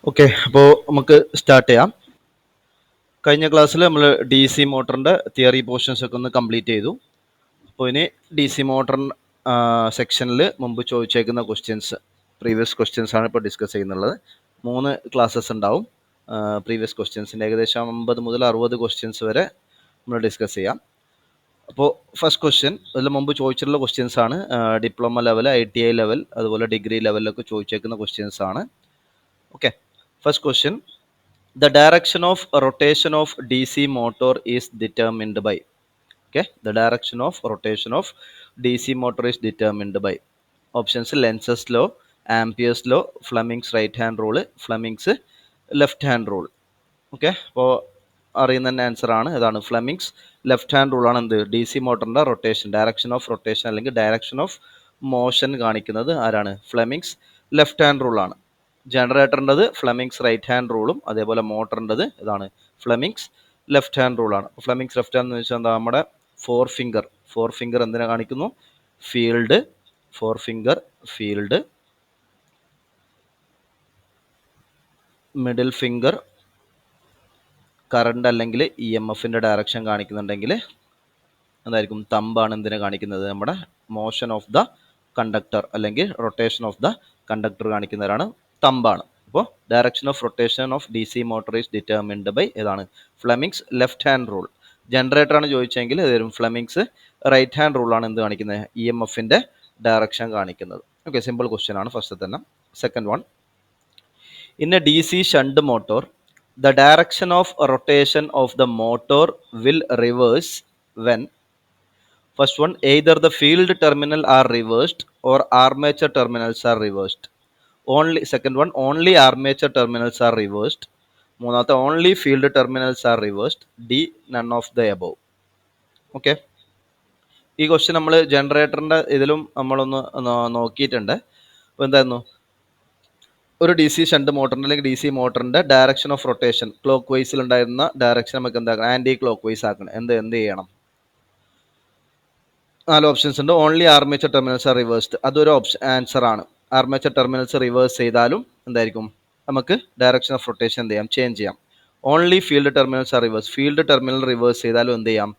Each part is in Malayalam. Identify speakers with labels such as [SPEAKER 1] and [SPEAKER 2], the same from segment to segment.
[SPEAKER 1] ഓക്കെ, അപ്പോൾ നമുക്ക് സ്റ്റാർട്ട് ചെയ്യാം. കഴിഞ്ഞ ക്ലാസ്സിൽ നമ്മൾ ഡി സി മോട്ടറിൻ്റെ തിയറി പോർഷൻസ് ഒക്കെ ഒന്ന് കംപ്ലീറ്റ് ചെയ്തു. അപ്പോൾ ഇനി ഡി സി മോട്ടർ സെക്ഷനിൽ മുമ്പ് ചോദിച്ചേക്കുന്ന പ്രീവിയസ് ക്വസ്റ്റ്യൻസ് ആണ് ഇപ്പോൾ ഡിസ്കസ് ചെയ്യുന്നുള്ളത്. 3 ക്ലാസ്സസ് ഉണ്ടാവും. പ്രീവിയസ് ക്വസ്റ്റ്യൻസിൻ്റെ ഏകദേശം 50 മുതൽ 60 ക്വസ്റ്റ്യൻസ് വരെ നമ്മൾ ഡിസ്കസ് ചെയ്യാം. അപ്പോൾ ഫസ്റ്റ് ക്വസ്റ്റ്യൻ ഇതിൽ മുമ്പ് ചോദിച്ചിട്ടുള്ള ക്വസ്റ്റ്യൻസ് ആണ്. ഡിപ്ലോമ ലെവൽ, ITI ലെവൽ, അതുപോലെ ഡിഗ്രി ലെവലിലൊക്കെ ചോദിച്ചേക്കുന്ന ക്വസ്റ്റ്യൻസ് ആണ്. Okay, first question, the direction of rotation of DC motor is determined by. Okay, the direction of rotation of DC motor is determined by. Options: Lenz's law, Ampere's law, Fleming's right hand rule, Fleming's left hand rule. Okay, അപ്പോൾ അറിയുന്ന തന്നെ ആൻസർ ആണ്. ഇതാണ് ഫ്ലെമിങ്സ് ലെഫ്റ്റ് ഹാൻഡ് റൂൾ ആണ് എന്ത് ഡി സി മോട്ടറിൻ്റെ റൊട്ടേഷൻ, ഡയറക്ഷൻ ഓഫ് റൊട്ടേഷൻ അല്ലെങ്കിൽ ഡയറക്ഷൻ ഓഫ് മോഷൻ കാണിക്കുന്നത് ആരാണ്? ഫ്ലെമിങ്സ് ലെഫ്റ്റ് ഹാൻഡ് റൂൾ ആണ്. ജനറേറ്ററിൻ്റെത് ഫ്ലെമിങ്സ് റൈറ്റ് ഹാൻഡ് റൂളും അതേപോലെ മോട്ടറിൻ്റെത് ഇതാണ് ഫ്ലെമിങ്സ് ലെഫ്റ്റ് ഹാൻഡ് റൂളാണ്. ഫ്ലെമിങ്സ് ലെഫ്റ്റ് ഹാൻഡ് എന്ന് വെച്ചാൽ എന്താ? നമ്മുടെ ഫോർ ഫിംഗർ എന്തിനെ കാണിക്കുന്നു? Field, four finger field, middle finger current അല്ലെങ്കിൽ EMFൻ്റെ ഡയറക്ഷൻ കാണിക്കുന്നുണ്ടെങ്കിൽ എന്തായിരിക്കും? തമ്പാണ് എന്തിനെ കാണിക്കുന്നത്? നമ്മുടെ മോഷൻ ഓഫ് ദ കണ്ടക്ടർ അല്ലെങ്കിൽ റൊട്ടേഷൻ ഓഫ് ദ കണ്ടക്ടർ കാണിക്കുന്നവരാണ് തമ്പാണ്. അപ്പോൾ direction of rotation of DC motor is determined by ഏതാണ്? Fleming's left hand rule. Generator ആണ് ചോദിച്ചെങ്കിൽ ഇതും ഫ്ലെമിങ്സ് റൈറ്റ് ഹാൻഡ് റൂളാണ് എന്ത് കാണിക്കുന്നത്? EMFൻ്റെ ഡയറക്ഷൻ കാണിക്കുന്നത്. ഓക്കെ, സിമ്പിൾ ക്വസ്റ്റ്യൻ ആണ് ഫസ്റ്റ് തന്നെ. Second one, in a DC shunt motor the direction of rotation of the motor will reverse when, first one, either the field terminal are reversed or armature terminals are reversed. Only second one, only armature terminals are reversed. മൂന്നാമത്തെ, only field terminals are reversed. D, none of the above. Okay, ഈ ക്വസ്റ്റ്യൻ നമ്മൾ ജനറേറ്ററിൻ്റെ ഇതിലും നമ്മളൊന്ന് നോക്കിയിട്ടുണ്ട്. അപ്പോൾ എന്തായിരുന്നു? ഒരു DC ഷണ്ട് മോട്ടറിൻ്റെ അല്ലെങ്കിൽ DC മോട്ടറിൻ്റെ ഡയറക്ഷൻ ഓഫ് റൊട്ടേഷൻ ക്ലോക്ക് വൈസിൽ ഉണ്ടായിരുന്ന ഡയറക്ഷൻ നമുക്ക് എന്താക്കണം? ആൻറ്റി ക്ലോക്ക് വൈസ് ആക്കണം. എന്ത് ചെയ്യണം? 4 ഓപ്ഷൻസ് ഉണ്ട്. Only armature terminals are reversed, അതൊരു ആൻസർ ആണ്. ആർമേച്ചർ ടെർമിനൽസ് റിവേഴ്സ് ചെയ്താലും എന്തായിരിക്കും? നമുക്ക് ഡയറക്ഷൻ ഓഫ് റൊട്ടേഷൻ എന്ത് ചെയ്യാം? ചേഞ്ച് ചെയ്യാം. Only field terminals are reverse, field terminal reverse ചെയ്താലും എന്ത് ചെയ്യാം?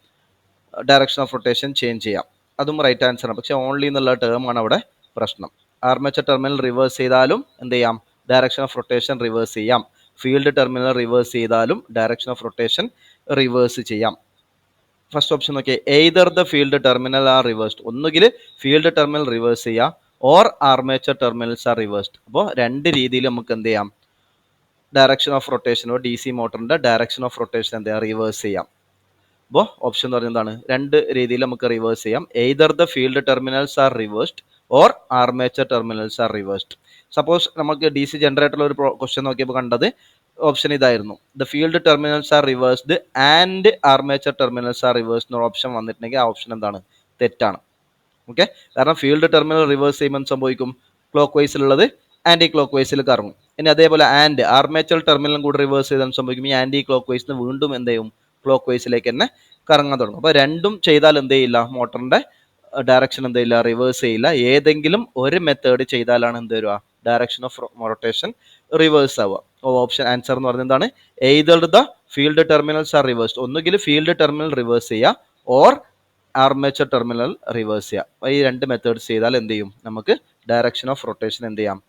[SPEAKER 1] ഡയറക്ഷൻ ഓഫ് റൊട്ടേഷൻ ചേഞ്ച് ചെയ്യാം. അതും റൈറ്റ് ആൻസർ ആണ്. പക്ഷേ ഓൺലി എന്നുള്ള ടേം ആണ് അവിടെ പ്രശ്നം. ആർമേച്ചർ ടെർമിനൽ റിവേഴ്സ് ചെയ്താലും എന്ത് ചെയ്യാം? ഡയറക്ഷൻ ഓഫ് റൊട്ടേഷൻ റിവേഴ്സ് ചെയ്യാം. ഫീൽഡ് ടെർമിനൽ റിവേഴ്സ് ചെയ്താലും ഡയറക്ഷൻ ഓഫ് റൊട്ടേഷൻ റിവേഴ്സ് ചെയ്യാം. ഫസ്റ്റ് ഓപ്ഷൻ നോക്കിയേ, either the field terminal are reversed, ഒന്നുകിൽ ഫീൽഡ് ടെർമിനൽ റിവേഴ്സ് ചെയ്യാം, or armature terminals are reversed. അപ്പോൾ രണ്ട് രീതിയിൽ നമുക്ക് എന്ത് ചെയ്യാം? ഡയറക്ഷൻ ഓഫ് റൊട്ടേഷനോ DC മോട്ടറിൻ്റെ ഡയറക്ഷൻ ഓഫ് റൊട്ടേഷൻ എന്ത് ചെയ്യാം? റിവേഴ്സ് ചെയ്യാം. അപ്പോൾ ഓപ്ഷൻ എന്ന് പറയുന്നത് എന്താണ്? രണ്ട് രീതിയിൽ നമുക്ക് റിവേഴ്സ് ചെയ്യാം. Either the field terminals are reversed or armature terminals are reversed. Suppose നമുക്ക് DC ജനറേറ്ററിൽ ഒരു ക്വസ്റ്റ്യൻ നോക്കിയപ്പോൾ കണ്ടത് ഓപ്ഷൻ ഇതായിരുന്നു, the field terminals are reversed and armature terminals are reversed എന്നൊരു ഓപ്ഷൻ വന്നിട്ടുണ്ടെങ്കിൽ ആ ഓപ്ഷൻ എന്താണ്? തെറ്റാണ്. ഓക്കെ, കാരണം ഫീൽഡ് ടെർമിനൽ റിവേഴ്സ് ചെയ്യുമ്പോൾ സംഭവിക്കും? ക്ലോക്ക് വൈസിലുള്ളത് ആൻറ്റി ക്ലോക്ക് വൈസിൽ കറങ്ങും. ഇനി അതേപോലെ ആർമേച്ചർ ടെർമിനലും കൂടി റിവേഴ്സ് ചെയ്താൽ സംഭവിക്കും? ഈ ആൻറ്റി ക്ലോക്ക് വൈസിന് വീണ്ടും എന്ത് ചെയ്യും? ക്ലോക്ക് വൈസിലേക്ക് തന്നെ കറങ്ങാൻ തുടങ്ങും. അപ്പോൾ രണ്ടും ചെയ്താൽ എന്ത് ചെയ്യില്ല? മോട്ടറിൻ്റെ ഡയറക്ഷൻ എന്ത് ചെയ്യില്ല? റിവേഴ്സ് ചെയ്യില്ല. ഏതെങ്കിലും ഒരു മെത്തേഡ് ചെയ്താലാണ് എന്ത് വരിക? ഡയറക്ഷൻ ഓഫ് റൊട്ടേഷൻ റിവേഴ്സ് ആവുക. ഓപ്ഷൻ ആൻസർ എന്ന് പറയുന്നത് എന്താണ്? Either the field terminals are reversed, ഒന്നുകിൽ ഫീൽഡ് ടെർമിനൽ റിവേഴ്സ് ചെയ്യുക, ഓർ ആർമേച്ചർ ടെർമിനൽ റിവേഴ്സ് ചെയ്യുക. ഈ രണ്ട് മെത്തേഡ്സ് ചെയ്താൽ എന്ത് ചെയ്യും? നമുക്ക് ഡയറക്ഷൻ ഓഫ് റൊട്ടേഷൻ എന്ത് ചെയ്യാം?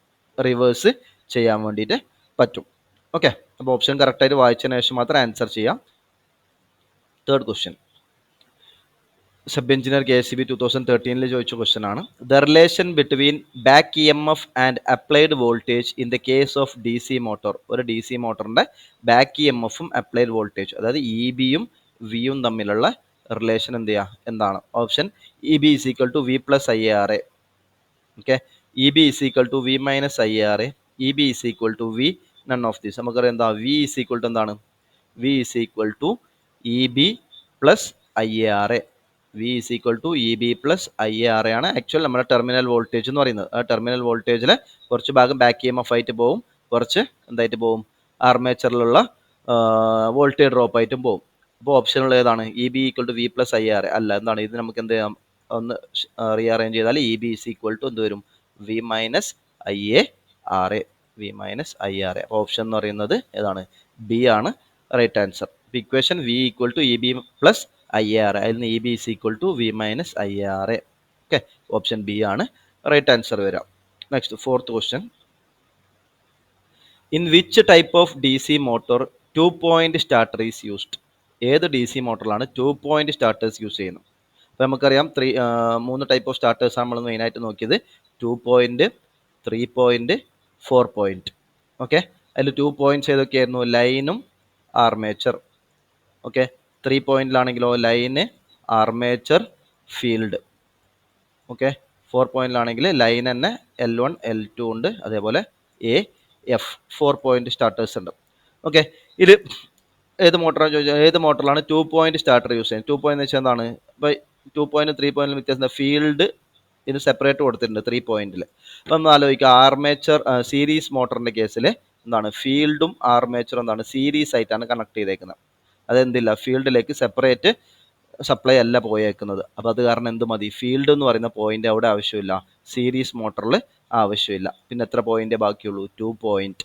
[SPEAKER 1] റിവേഴ്സ് ചെയ്യാൻ വേണ്ടിയിട്ട് പറ്റും. ഓക്കെ, അപ്പോൾ ഓപ്ഷൻ കറക്റ്റായിട്ട് വായിച്ചതിന് ശേഷം മാത്രം ആൻസർ ചെയ്യാം. Third question, sub engineer KSEB 2013 ചോദിച്ച ക്വസ്റ്റ്യൻ ആണ്. The relation between back EMF and applied voltage in the case of DC motor. ഒരു DC മോട്ടറിൻ്റെ ബാക്ക് EMFും അപ്ലൈഡ് വോൾട്ടേജ്, അതായത് EBയും Vയും തമ്മിലുള്ള റിലേഷൻ എന്ത് ചെയ്യുക? എന്താണ്? Option EB is equal to V plus IARA. Okay, EB is equal to V minus IARA, EB is equal to V none of this. നമുക്കറിയാം എന്താ? V is equal to എന്താണ്? V is equal to EB plus IARA. V is equal to EB plus IARA ആണ് ആക്ച്വൽ നമ്മുടെ ടെർമിനൽ വോൾട്ടേജ് എന്ന് പറയുന്നത്. ആ ടെർമിനൽ വോൾട്ടേജിൽ കുറച്ച് ഭാഗം ബാക്ക് EMF ആയിട്ട് പോകും, കുറച്ച് എന്തായിട്ട് പോകും? ആർമേച്ചറിലുള്ള വോൾട്ടേജ് ഡ്രോപ്പ് ആയിട്ടും പോകും. അപ്പോൾ ഓപ്ഷനുള്ള ഏതാണ്? EB equal to V plus IARA അല്ല. എന്താണ് ഇത്? നമുക്ക് എന്ത് ചെയ്യാം? ഒന്ന് റീഅറേഞ്ച് ചെയ്താൽ EB is equal to എന്ത് വരും? V minus IARA. V minus I R A. അപ്പോൾ ഓപ്ഷൻ എന്ന് പറയുന്നത് ഏതാണ്? ബി ആണ് right answer. Equation V equal to E B plus I A R A, അതിൽ നിന്ന് E B is equal to V minus I R A. Okay, option B ആണ് റൈറ്റ് ആൻസർ വരാം. Next fourth question. In which type of D C motor 2-point starter is used? ഏത് ഡി സി മോട്ടറിലാണ് 2-point സ്റ്റാർട്ടേഴ്സ് യൂസ് ചെയ്യുന്നത്? അപ്പോൾ നമുക്കറിയാം 3 ടൈപ്പ് ഓഫ് സ്റ്റാർട്ടേഴ്സാണ് നമ്മൾ മെയിനായിട്ട് നോക്കിയത്. 2-point, 3-point, 4-point. ഓക്കെ, അതിൽ 2 points ഏതൊക്കെയായിരുന്നു? ലൈനും armature. Okay, 3-point line, armature, field. Okay, 4-point line തന്നെ L1 L2 ഉണ്ട്, അതേപോലെ എ എഫ് 4-point സ്റ്റാർട്ടേഴ്സ് ഉണ്ട്. ഓക്കെ, ഇത് ഏത് മോട്ടറാണ് ചോദിച്ചാൽ ഏത് മോട്ടറിലാണ് 2-point സ്റ്റാർട്ടർ യൂസ് ചെയ്യുന്നത്? 2 point എന്ന് വെച്ചാൽ എന്താണ്? ഇപ്പോൾ 2-point 3-point വ്യത്യാസം. ഫീൽഡ് ഇത് സെപ്പറേറ്റ് കൊടുത്തിട്ടുണ്ട് 3-point. അപ്പം ഒന്ന് ആലോചിക്കുക, ആർമേച്ചർ സീരീസ് മോട്ടറിൻ്റെ കേസിൽ എന്താണ്? ഫീൽഡും ആർമേച്ചറും എന്താണ്? സീരീസ് ആയിട്ടാണ് കണക്ട് ചെയ്തേക്കുന്നത്. അതെന്തില്ല, ഫീൽഡിലേക്ക് സെപ്പറേറ്റ് സപ്ലൈ അല്ല പോയേക്കുന്നത്. അപ്പോൾ അത് കാരണം എന്ത് മതി? ഫീൽഡ് എന്ന് പറയുന്ന പോയിന്റ് അവിടെ ആവശ്യമില്ല, സീരീസ് മോട്ടറിൽ ആവശ്യമില്ല. പിന്നെ എത്ര പോയിന്റ് ബാക്കിയുള്ളൂ? 2 point.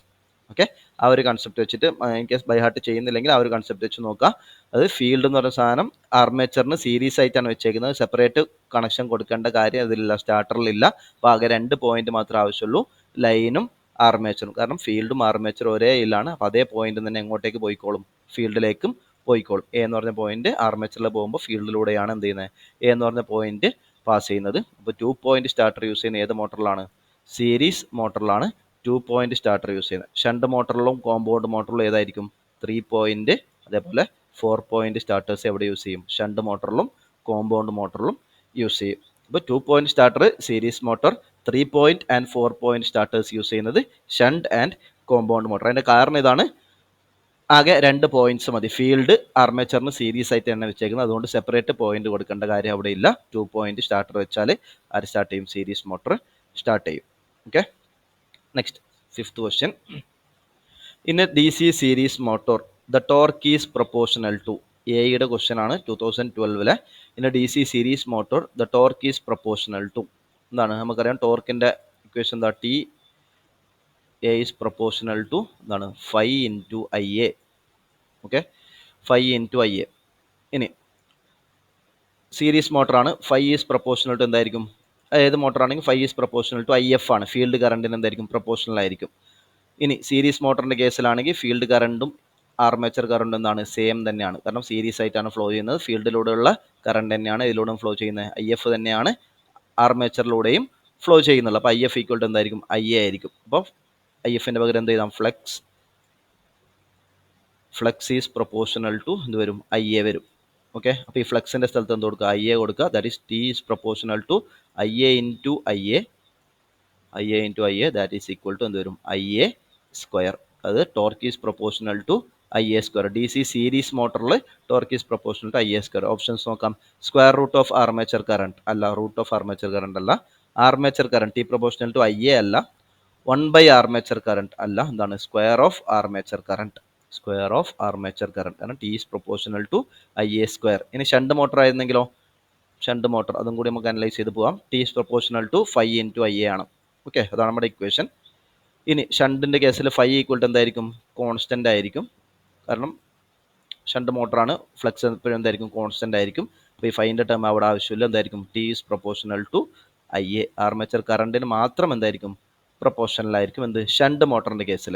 [SPEAKER 1] ഓക്കെ, ആ ഒരു കൺസെപ്റ്റ് വെച്ചിട്ട് ഇൻ കേസ് ബൈ ഹാർട്ട് ചെയ്യുന്നില്ലെങ്കിൽ ആ ഒരു കൺസെപ്റ്റ് വെച്ച് നോക്കുക. അത് ഫീൽഡ് എന്ന് പറയുന്ന സാധനം ആർമേച്ചറിന് സീരീസ് ആയിട്ടാണ് വെച്ചേക്കുന്നത്. സെപ്പറേറ്റ് കണക്ഷൻ കൊടുക്കേണ്ട കാര്യം അതിലില്ല, സ്റ്റാർട്ടറിലില്ല. അപ്പോൾ ആകെ 2 point മാത്രമേ ആവശ്യമുള്ളൂ, ലൈനും ആർമേച്ചറും. കാരണം ഫീൽഡും ആർമേച്ചറും ഒരേ ഇല്ലാണ്. അപ്പോൾ അതേ പോയിന്റ് തന്നെ എങ്ങോട്ടേക്ക് പോയിക്കോളും? ഫീൽഡിലേക്കും പോയിക്കോളും. എ എന്ന് പറഞ്ഞ പോയിന്റ് ആർമേച്ചറിൽ പോകുമ്പോൾ ഫീൽഡിലൂടെയാണ് എന്ത് ചെയ്യുന്നത്? എ എന്ന് പറഞ്ഞ പോയിന്റ് പാസ് ചെയ്യുന്നത്. അപ്പോൾ 2-point സ്റ്റാർട്ടർ യൂസ് ചെയ്യുന്ന ഏത് മോട്ടറിലാണ്? സീരീസ് മോട്ടറിലാണ് 2-point സ്റ്റാർട്ടർ യൂസ് ചെയ്യുന്നത്. ഷണ്ട് മോട്ടറിലും കോമ്പൗണ്ട് മോട്ടറിലും ഏതായിരിക്കും? 3-point, അതേപോലെ 4-point സ്റ്റാർട്ടേഴ്സ് എവിടെ യൂസ് ചെയ്യും? ഷണ്ട് മോട്ടറിലും കോമ്പൗണ്ട് മോട്ടറിലും യൂസ് ചെയ്യും. അപ്പോൾ 2-point starter series motor, 3-point and 4-point starters use ചെയ്യുന്നത് ഷണ്ട് ആൻഡ് കോമ്പൗണ്ട് മോട്ടർ. അതിൻ്റെ കാരണം ഇതാണ്, ആകെ 2 points മതി. ഫീൽഡ് ആർമേച്ചറിന് സീരീസ് ആയിട്ട് തന്നെ വെച്ചേക്കുന്നത്, അതുകൊണ്ട് സെപ്പറേറ്റ് പോയിന്റ് കൊടുക്കേണ്ട കാര്യം അവിടെ ഇല്ല. 2-point സ്റ്റാർട്ടർ വെച്ചാൽ ആര് സ്റ്റാർട്ട് ചെയ്യും? സീരീസ് മോട്ടർ സ്റ്റാർട്ട് ചെയ്യും. Okay, next fifth question. In a D C series motor the torque is proportional to. എയുടെ ക്വസ്റ്റ്യൻ ആണ് 2012. In a D C series motor the torque is proportional to. എന്താണ്? നമുക്കറിയാം ടോർക്കിൻ്റെ ഇക്വേഷൻ എന്താ? T A is proportional to എന്താണ്? 5 into IA. Okay, 5 into IA. ഇനി സീരീസ് മോട്ടറാണ്, 5 ഈസ് പ്രൊപ്പോർഷണൽ ടു എന്തായിരിക്കും? ഏത് മോട്ടറാണെങ്കിൽ 5 ഈസ് പ്രൊപ്പോർഷണൽ ടു IF ആണ്. ഫീൽഡ് കറണ്ടിന് എന്തായിരിക്കും? പ്രൊപ്പോർഷണൽ ആയിരിക്കും. ഇനി സീരീസ് മോട്ടറിൻ്റെ കേസിലാണെങ്കിൽ ഫീൽഡ് കറണ്ടും ആർമേച്ചർ കറണ്ടും എന്താണ്? സെയിം തന്നെയാണ്. കാരണം സീരീസ് ആയിട്ടാണ് ഫ്ലോ ചെയ്യുന്നത്. ഫീൽഡിലൂടെയുള്ള കറണ്ട് തന്നെയാണ് ഇതിലൂടെയും ഫ്ലോ ചെയ്യുന്നത്. IF തന്നെയാണ് ആർമേച്ചറിലൂടെയും ഫ്ലോ ചെയ്യുന്നുള്ളൂ. അപ്പോൾ IF ഈക്വൽ ടു എന്തായിരിക്കും? IA ആയിരിക്കും. അപ്പോൾ IFൻ്റെ പകരം എന്ത് ചെയ്താൽ? ഫ്ലക്സ് ഈസ് പ്രൊപ്പോർഷണൽ ടു എന്ത് വരും? IA വരും. ഓക്കെ, അപ്പോൾ ഈ ഫ്ലക്സിൻ്റെ സ്ഥലത്ത് എന്ത് കൊടുക്കുക? IA കൊടുക്കുക. That is T is proportional to IA into IA. That is equal to എന്ത് വരും? IA square. അത് torque is proportional to IA square. DC series മോട്ടറിൽ torque is proportional to IA square. Options നോക്കാം. Square root of armature current അല്ല, റൂട്ട് ഓഫ് ആർമേച്ചർ കറണ്ട് അല്ല, armature current T proportional to IA അല്ല, 1 ആർമേച്ചർ കറണ്ട് അല്ല, എന്താണ്? Square of armature current. Square of armature current, കാരണം T is proportional to IA square. ഇനി ഷണ്ട് മോട്ടർ ആയിരുന്നെങ്കിലോ? ഷണ്ട് മോട്ടർ, അതും കൂടി നമുക്ക് അനലൈസ് ചെയ്ത് പോകാം. T is proportional to 5 into IA ആണ്. ഓക്കെ, അതാണ് നമ്മുടെ ഇക്വേഷൻ. ഇനി ഷണ്ടിൻ്റെ കേസിൽ 5 ഈക്വൽ ടു എന്തായിരിക്കും? കോൺസ്റ്റൻ്റ് ആയിരിക്കും. കാരണം ഷണ്ട് മോട്ടറാണ്, ഫ്ലക്സ് എപ്പോഴും എന്തായിരിക്കും? കോൺസ്റ്റൻ്റ് ആയിരിക്കും. അപ്പോൾ ഈ 5ൻ്റെ ടേം അവിടെ ആവശ്യമില്ല. എന്തായിരിക്കും? T is proportional to IA. Armature കറണ്ടിന് മാത്രം എന്തായിരിക്കും? പ്രൊപ്പോർഷണൽ ആയിരിക്കും. എന്ത്? ഷണ്ട് മോട്ടറിൻ്റെ കേസിൽ.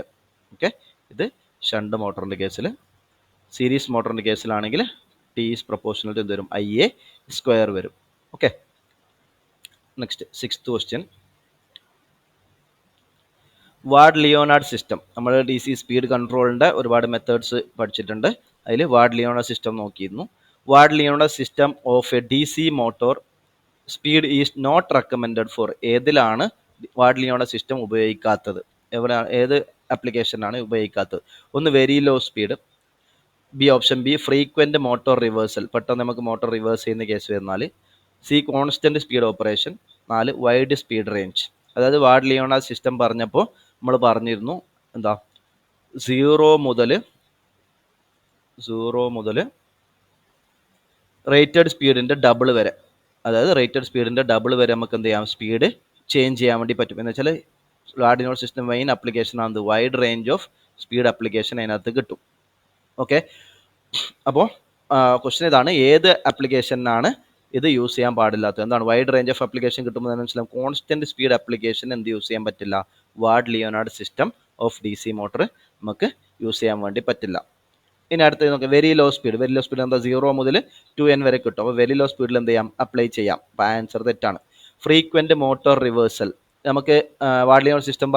[SPEAKER 1] ഓക്കെ, ഇത് ഷണ്ട് മോട്ടറിൻ്റെ കേസിൽ. സീരീസ് മോട്ടറിൻ്റെ കേസിലാണെങ്കിൽ T ഈസ് പ്രൊപ്പോർഷണൽ ടു എന്ത് വരും? IA സ്ക്വയർ വരും. Okay, next sixth question. Ward Leonard system. നമ്മൾ DC സ്പീഡ് കൺട്രോളിൻ്റെ ഒരുപാട് മെത്തേഡ്സ് പഠിച്ചിട്ടുണ്ട്. അതിൽ വാർഡ് ലിയോണാർഡ് സിസ്റ്റം നോക്കിയിരുന്നു. Ward Leonard system of a DC motor speed is not recommended for. ഏതിലാണ് വാർഡ് ലിയോണാർഡ് സിസ്റ്റം ഉപയോഗിക്കാത്തത്? ഏത് ആപ്ലിക്കേഷനാണ് ഉപയോഗിക്കാത്തത്? ഒന്ന് very low speed, option B frequent motor reversal, പെട്ടെന്ന് നമുക്ക് മോട്ടോർ റിവേഴ്സ് ചെയ്യുന്ന case വരുന്നാൽ, C constant speed operation, 4 wide speed range. അതായത് വാർഡ് ലിയോണാർഡ് സിസ്റ്റം പറഞ്ഞപ്പോൾ നമ്മൾ പറഞ്ഞിരുന്നു എന്താ? 0 മുതൽ റേറ്റഡ് സ്പീഡിൻ്റെ ഡബിൾ വരെ, അതായത് റേറ്റഡ് സ്പീഡിൻ്റെ ഡബിൾ വരെ നമുക്ക് എന്ത് ചെയ്യാം? സ്പീഡ് ചേഞ്ച് ചെയ്യാൻ വേണ്ടി പറ്റും. എന്ന് വെച്ചാൽ ആർഡിനോ സിസ്റ്റം മെയിൻ ആപ്ലിക്കേഷൻ ആണ് wide range of speed application അതിനകത്ത് കിട്ടും. ഓക്കെ, അപ്പോൾ ക്വസ്റ്റ്യൻ ഇതാണ്, ഏത് ആപ്ലിക്കേഷനാണ് ഇത് യൂസ് ചെയ്യാൻ പാടില്ലാത്തത്? എന്താണ് വൈഡ് റേഞ്ച് ഓഫ് ആപ്ലിക്കേഷൻ കിട്ടുമ്പോൾ മനസ്സിലാവും. കോൺസ്റ്റന്റ് സ്പീഡ് ആപ്ലിക്കേഷൻ എന്ത് യൂസ് ചെയ്യാൻ പറ്റില്ല? Ward Leonard system of DC motor നമുക്ക് യൂസ് ചെയ്യാൻ വേണ്ടി പറ്റില്ല. ഇനി അടുത്തത് നോക്കാം, very low speed. Very low speed എന്താ? 0 മുതൽ 2n വരെ കിട്ടും. അപ്പോൾ വെരി ലോ സ്പീഡിൽ എന്ത് ചെയ്യാം? അപ്ലൈ ചെയ്യാം. അപ്പോൾ ആൻസർ തെറ്റാണ്. Frequent motor reversal. നമുക്ക് വാർഡ് ലിയോനാർഡ് സിസ്റ്റം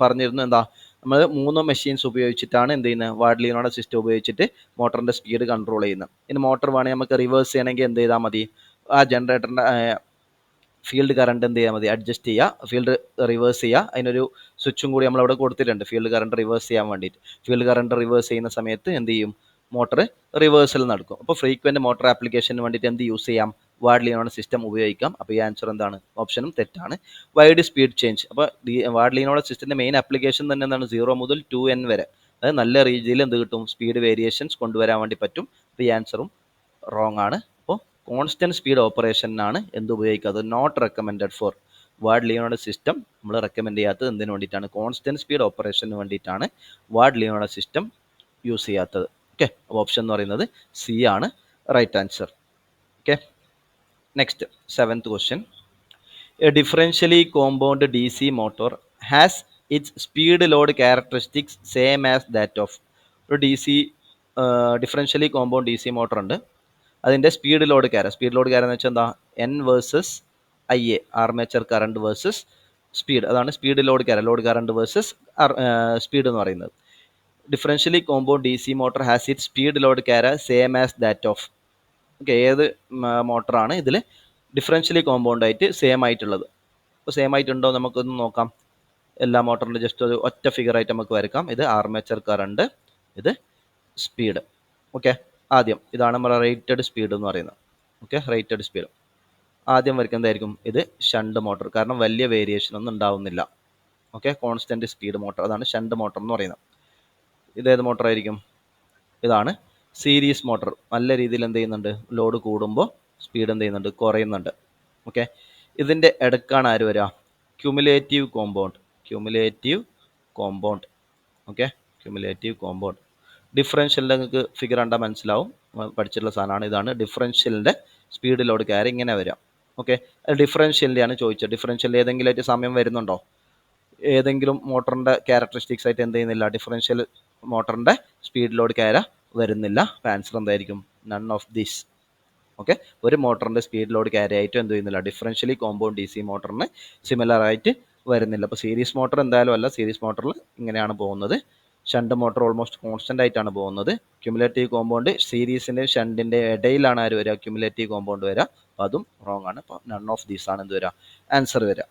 [SPEAKER 1] പറഞ്ഞിരുന്നു എന്താ, നമ്മൾ 3 മെഷീൻസ് ഉപയോഗിച്ചിട്ടാണ് എന്ത് ചെയ്യുന്നത്? വാർഡ് ലിയോനാർഡ് സിസ്റ്റം ഉപയോഗിച്ചിട്ട് മോട്ടറിൻ്റെ സ്പീഡ് കൺട്രോൾ ചെയ്യുന്നത്. ഇനി മോട്ടർ വേണമെങ്കിൽ നമുക്ക് റിവേഴ്സ് ചെയ്യണമെങ്കിൽ എന്ത് ചെയ്താൽ മതി? ആ ജനറേറ്ററിൻ്റെ ഫീൽഡ് കറണ്ട് എന്ത് ചെയ്യാൽ മതി? അഡ്ജസ്റ്റ് ചെയ്യുക, ഫീൽഡ് റിവേഴ്സ് ചെയ്യുക. അതിനൊരു സ്വിച്ചും കൂടി നമ്മളവിടെ കൊടുത്തിട്ടുണ്ട് ഫീൽഡ് കറണ്ട് റിവേഴ്സ് ചെയ്യാൻ വേണ്ടിയിട്ട്. ഫീൽഡ് കറണ്ട് റിവേഴ്സ് ചെയ്യുന്ന സമയത്ത് എന്ത് ചെയ്യും? മോട്ടർ റിവേഴ്സൽ നടക്കും. അപ്പോൾ ഫ്രീക്വൻറ്റ് മോട്ടർ ആപ്ലിക്കേഷന് വേണ്ടിയിട്ട് എന്ത് യൂസ് ചെയ്യാം? വാർഡ് ലിയോനാർഡ് സിസ്റ്റം ഉപയോഗിക്കാം. അപ്പോൾ ഈ ആൻസർ എന്താണ്? ഓപ്ഷനും തെറ്റാണ്. Wide speed change. അപ്പോൾ വാർഡ് ലിയോനാർഡ് സിസ്റ്റത്തിൻ്റെ മെയിൻ ആപ്ലിക്കേഷൻ തന്നെ എന്താണ്? 0 മുതൽ 2n വരെ. അതായത് നല്ല രീതിയിൽ എന്ത് കിട്ടും? സ്പീഡ് വേരിയേഷൻസ് കൊണ്ടുവരാൻ വേണ്ടി പറ്റും. അപ്പോൾ ഈ ആൻസറും റോങ് ആണ്. അപ്പോൾ കോൺസ്റ്റന്റ് സ്പീഡ് ഓപ്പറേഷനാണ് എന്ത് ഉപയോഗിക്കാത്തത്? Not recommended for Ward Leonard system. നമ്മൾ റെക്കമെൻഡ് ചെയ്യാത്തത് എന്തിനു വേണ്ടിയിട്ടാണ്? കോൺസ്റ്റന്റ് സ്പീഡ് ഓപ്പറേഷന് വേണ്ടിയിട്ടാണ് വാർഡ് ലിയോനാർഡ് സിസ്റ്റം യൂസ് ചെയ്യാത്തത്. ഓക്കെ, ഓപ്ഷൻ എന്ന് പറയുന്നത് സി ആണ് right answer. Okay, next 7th question. A differentially compound DC motor has its speed load characteristics same as that of. ഒരു ഡിഫറൻഷ്യലി കോമ്പൗണ്ട് DC മോട്ടർ ഉണ്ട്. അതിൻ്റെ സ്പീഡ് ലോഡ് എന്ന് വെച്ചാൽ എന്താ? N versus IA, armature current versus speed. അതാണ് speed load current versus speed എന്ന് പറയുന്നത്. Differently compound DC motor has it speed load same as that of. Okay, ഏത് മോട്ടറാണ് ഇതിൽ ഡിഫറൻഷ്യലി കോമ്പൗണ്ട് ആയിട്ട് സെയിം ആയിട്ടുള്ളത്? അപ്പോൾ സെയിം ആയിട്ടുണ്ടോ നമുക്കൊന്ന് നോക്കാം. എല്ലാ മോട്ടറിൻ്റെ ജസ്റ്റ് ഒരു ഒറ്റ ഫിഗർ ആയിട്ട് നമുക്ക് വരക്കാം. ഇത് ആർമേച്ചർ കറണ്ട്, ഇത് സ്പീഡ്. ഓക്കെ, ആദ്യം ഇതാണ് നമ്മുടെ റേറ്റഡ് സ്പീഡ് എന്ന് പറയുന്നത്. ഓക്കെ, റേറ്റഡ് സ്പീഡ് ആദ്യം വരയ്ക്കുന്നതായിരിക്കും. ഇത് ഷണ്ട് മോട്ടർ, കാരണം വലിയ വേരിയേഷൻ ഒന്നും ഉണ്ടാവുന്നില്ല. ഓക്കെ, കോൺസ്റ്റന്റ് സ്പീഡ് മോട്ടർ, അതാണ് ഷണ്ട് മോട്ടർ എന്ന് പറയുന്നത്. ഇതേത് മോട്ടർ ആയിരിക്കും? ഇതാണ് സീരീസ് മോട്ടർ. നല്ല രീതിയിൽ എന്ത് ചെയ്യുന്നുണ്ട്? ലോഡ് കൂടുമ്പോൾ സ്പീഡ് എന്ത് ചെയ്യുന്നുണ്ട്? കുറയുന്നുണ്ട്. ഓക്കെ, ഇതിൻ്റെ ഇടക്കാണ് ആര് വരിക? Cumulative compound. Okay, cumulative compound. ഡിഫറൻഷ്യലിൻ്റെ നിങ്ങൾക്ക് ഫിഗർ കണ്ടാൽ മനസ്സിലാവും, പഠിച്ചിട്ടുള്ള സാധനമാണ്. ഇതാണ് ഡിഫറൻഷ്യലിൻ്റെ സ്പീഡ് ലോഡ് ക്യാരി ഇങ്ങനെ വരാം. ഓക്കെ, ഡിഫറൻഷ്യലിൻ്റെയാണ് ചോദിച്ചത്. ഡിഫറൻഷ്യൽ ഏതെങ്കിലും ആയിട്ട് സമയം വരുന്നുണ്ടോ? ഏതെങ്കിലും മോട്ടറിൻ്റെ ക്യാരക്ടറിസ്റ്റിക്സ് ആയിട്ട് എന്ത് ചെയ്യുന്നില്ല? ഡിഫറൻഷ്യൽ മോട്ടറിൻ്റെ സ്പീഡ് ലോഡ് ക്യാര വരുന്നില്ല. ആൻസർ എന്തായിരിക്കും? None of this. ഓക്കെ, ഒരു മോട്ടറിൻ്റെ സ്പീഡ് ലോഡ് ക്യാരി ആയിട്ട് എന്ത് ചെയ്യുന്നില്ല? ഡിഫറൻഷ്യലി കോമ്പൗണ്ട് DC മോട്ടറിന് സിമിലർ ആയിട്ട് വരുന്നില്ല. അപ്പോൾ സീരീസ് മോട്ടർ എന്തായാലും അല്ല. സീരീസ് മോട്ടറിൽ ഇങ്ങനെയാണ് പോകുന്നത്. ഷണ്ട് മോട്ടർ ഓൾമോസ്റ്റ് കോൺസ്റ്റന്റ് ആയിട്ടാണ് പോകുന്നത്. ക്യുമുലേറ്റീവ് കോമ്പൗണ്ട് സീരീസിൻ്റെ ഷണ്ടിൻ്റെ ഇടയിലാണ് ആര് വരിക? ക്യുമുലേറ്റീവ് കോമ്പൗണ്ട് വരിക. അപ്പോൾ അതും റോങ് ആണ്. അപ്പോൾ നൺ ഓഫ് ദീസ് ആണ് എന്ത് വരിക? ആൻസർ വരിക.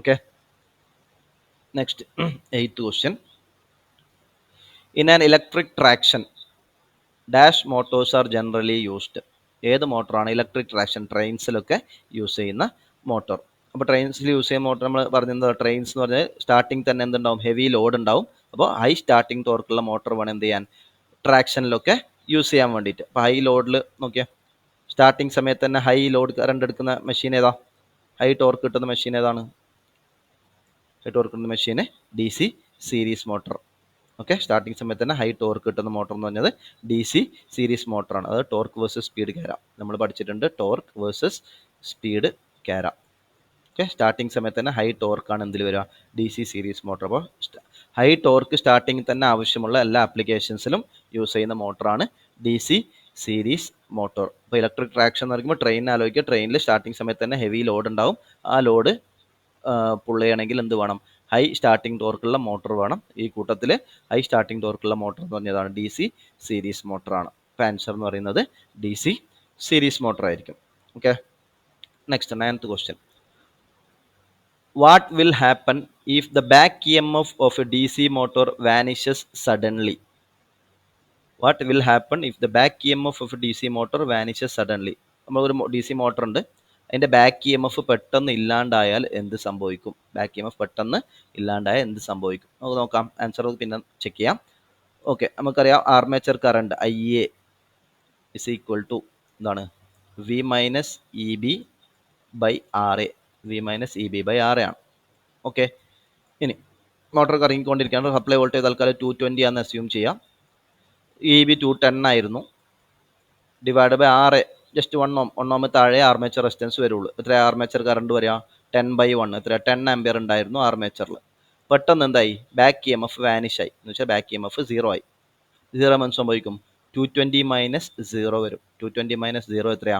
[SPEAKER 1] Okay, next 8th question. In an electric traction dash Motors are generally used. ഏത് മോട്ടറാണ് ഇലക്ട്രിക് ട്രാക്ഷൻ ട്രെയിൻസിലൊക്കെ യൂസ് ചെയ്യുന്ന മോട്ടോർ? അപ്പോൾ ട്രെയിൻസിൽ യൂസ് ചെയ്യുന്ന മോട്ടർ നമ്മൾ പറഞ്ഞത്, ട്രെയിൻസ് എന്ന് പറഞ്ഞാൽ സ്റ്റാർട്ടിങ് തന്നെ എന്തുണ്ടാവും? ഹെവി ലോഡ് ഉണ്ടാവും. അപ്പോൾ ഹൈ സ്റ്റാർട്ടിങ് ടോർക്കുള്ള മോട്ടർ വേണം എന്ത് ചെയ്യാൻ? ട്രാക്ഷനിലൊക്കെ യൂസ് ചെയ്യാൻ വേണ്ടിയിട്ട്. അപ്പോൾ ഹൈ ലോഡിൽ നോക്കിയാൽ സ്റ്റാർട്ടിങ് സമയത്ത് തന്നെ ഹൈ ലോഡ് കറണ്ട് എടുക്കുന്ന മെഷീൻ ഏതാ? ഹൈ ടോർക്ക് കിട്ടുന്ന മെഷീൻ ഏതാണ്? ഹൈ ടോർക്ക് കിട്ടുന്ന മെഷീന് DC series motor. Okay, starting സമയത്ത് തന്നെ ഹൈ ടോർക്ക് കിട്ടുന്ന മോട്ടർ എന്ന് പറഞ്ഞത് DC സീരീസ് മോട്ടറാണ്. അത് ടോർക്ക് വേഴ്സസ് സ്പീഡ് ക്യാര നമ്മൾ പഠിച്ചിട്ടുണ്ട്. ടോർക്ക് വേഴ്സസ് സ്പീഡ് ക്യാര. ഓക്കെ, സ്റ്റാർട്ടിങ് സമയത്ത് തന്നെ ഹൈ ടോർക്കാണ് എന്തിൽ വരിക? DC series motor. അപ്പോൾ ഹൈ ടോർക്ക് സ്റ്റാർട്ടിങ് തന്നെ ആവശ്യമുള്ള എല്ലാ ആപ്ലിക്കേഷൻസിലും യൂസ് ചെയ്യുന്ന മോട്ടറാണ് DC സീരീസ് മോട്ടോർ. അപ്പോൾ ഇലക്ട്രിക് ട്രാക്ഷൻ എന്ന് പറയുമ്പോൾ ട്രെയിൻ ആലോചിക്കുക. ട്രെയിനിൽ സ്റ്റാർട്ടിങ് സമയത്ത് തന്നെ ഹെവി ലോഡ് ഉണ്ടാവും. ആ ലോഡ് പുൾ ചെയ്യണമെങ്കിൽ എന്ത് വേണം? ഹൈ സ്റ്റാർട്ടിംഗ് ടോർക്കുള്ള മോട്ടോർ വേണം. ഈ കൂട്ടത്തിൽ ഹൈ സ്റ്റാർട്ടിംഗ് ടോർക്കുള്ള മോട്ടോർ എന്ന് പറഞ്ഞതാണ് DC സീരീസ് മോട്ടറാണ്. അപ്പോൾ ആൻസർ എന്ന് പറയുന്നത് DC സീരീസ് മോട്ടർ ആയിരിക്കും. Okay, next 9th question. What will happen if the back EMF of a DC motor vanishes suddenly? What will happen if the back EMF of a DC motor vanishes suddenly? നമ്മളൊരു DC മോട്ടർ ഉണ്ട്, അതിൻ്റെ ബാക്ക് EMF പെട്ടെന്ന് ഇല്ലാണ്ടായാൽ എന്ത് സംഭവിക്കും? ബാക്ക് EMF പെട്ടെന്ന് ഇല്ലാണ്ടായാൽ എന്ത് സംഭവിക്കും? നമുക്ക് നോക്കാം. ആൻസർ പിന്നെ ചെക്ക് ചെയ്യാം. ഓക്കെ, നമുക്കറിയാം armature current IA is equal to എന്താണ്? V minus EB by RA. V minus EB by RA ആണ്. ഓക്കെ, ഇനി മോട്ടോർ കറങ്ങിക്കൊണ്ടിരിക്കുകയാണ്. സപ്ലൈ വോൾട്ടേജ് തൽക്കാലം 220 ആണെന്ന് അസ്യൂം ചെയ്യാം. EB 210 ആയിരുന്നു. Divide by R just 1 ohm താഴെ ആർമേച്ചർ റെസിസ്റ്റൻസ് വരുള്ളൂ. എത്ര ആർമേച്ചർ കറണ്ട് വരിക? 10/1. എത്ര 10 ആംപിയർ ഉണ്ടായിരുന്നു ആർമേച്ചറിൽ. പെട്ടെന്ന് എന്തായി? ബാക്ക് EMF വാനിഷ് ആയി. എന്ന് വെച്ചാൽ ബാക്ക് EMF 0 ആയി. 0 എന്ത് സംഭവിക്കും? 220 മൈനസ് 0 വരും. 220 മൈനസ് 0 എത്രയാ?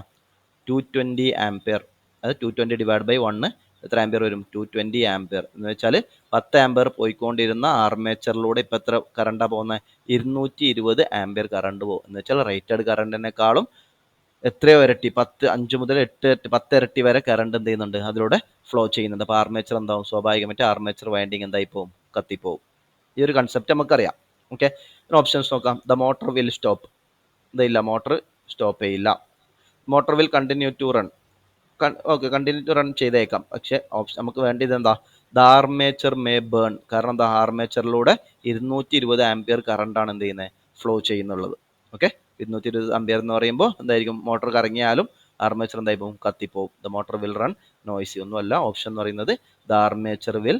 [SPEAKER 1] 220 ആംപിയർ. അത് 220 ഡിവൈഡ് ബൈ 1 എത്ര ആംപിയർ വരും? 220 ആംപിയർ. എന്ന് വെച്ചാൽ 10 ആംപിയർ പോയിക്കൊണ്ടിരുന്ന ആർമേച്ചറിലൂടെ ഇപ്പം എത്ര കറണ്ടാണ് പോകുന്നത്? 220 ആംപിയർ കറണ്ട് പോകും. എന്ന് വെച്ചാൽ റേറ്റഡ് കറണ്ടിനേക്കാളും എത്രയോ ഇരട്ടി, 5 മുതൽ 10 ഇരട്ടി വരെ കറണ്ട് എന്ത് ചെയ്യുന്നുണ്ട്? അതിലൂടെ ഫ്ലോ ചെയ്യുന്നുണ്ട്. അപ്പോൾ ആർമേച്ചർ എന്താവും? സ്വാഭാവികമായിട്ട് ആർമേച്ചർ വൈൻഡിങ് എന്തായി പോകും? കത്തിപ്പോവും. ഈ ഒരു കൺസെപ്റ്റ് നമുക്കറിയാം. ഓക്കെ, ഓപ്ഷൻസ് നോക്കാം. The motor will stop. ഇതില്ല, മോട്ടർ സ്റ്റോപ്പ് ചെയ്യില്ല. Motor will continue to run. Okay, continue to run ചെയ്തേക്കാം. പക്ഷേ ഓപ്ഷൻ നമുക്ക് വേണ്ടത് എന്താ? The armature may burn. കാരണം എന്താ? ആർമേച്ചറിലൂടെ 220 ആംപിയർ കറണ്ടാണ് എന്ത് ചെയ്യുന്നത്? ഫ്ലോ ചെയ്യുന്നുള്ളത്. ഓക്കെ, 220 ആംപിയർ എന്ന് പറയുമ്പോൾ എന്തായിരിക്കും? മോട്ടോർ കറങ്ങിയാലും ആർമേച്ചർ എന്തായി പോകും? കത്തിപ്പോവും. The motor will run noisy. ഒന്നുമല്ല, ഓപ്ഷൻ എന്ന് പറയുന്നത് ദ ആർമേച്ചർ വിൽ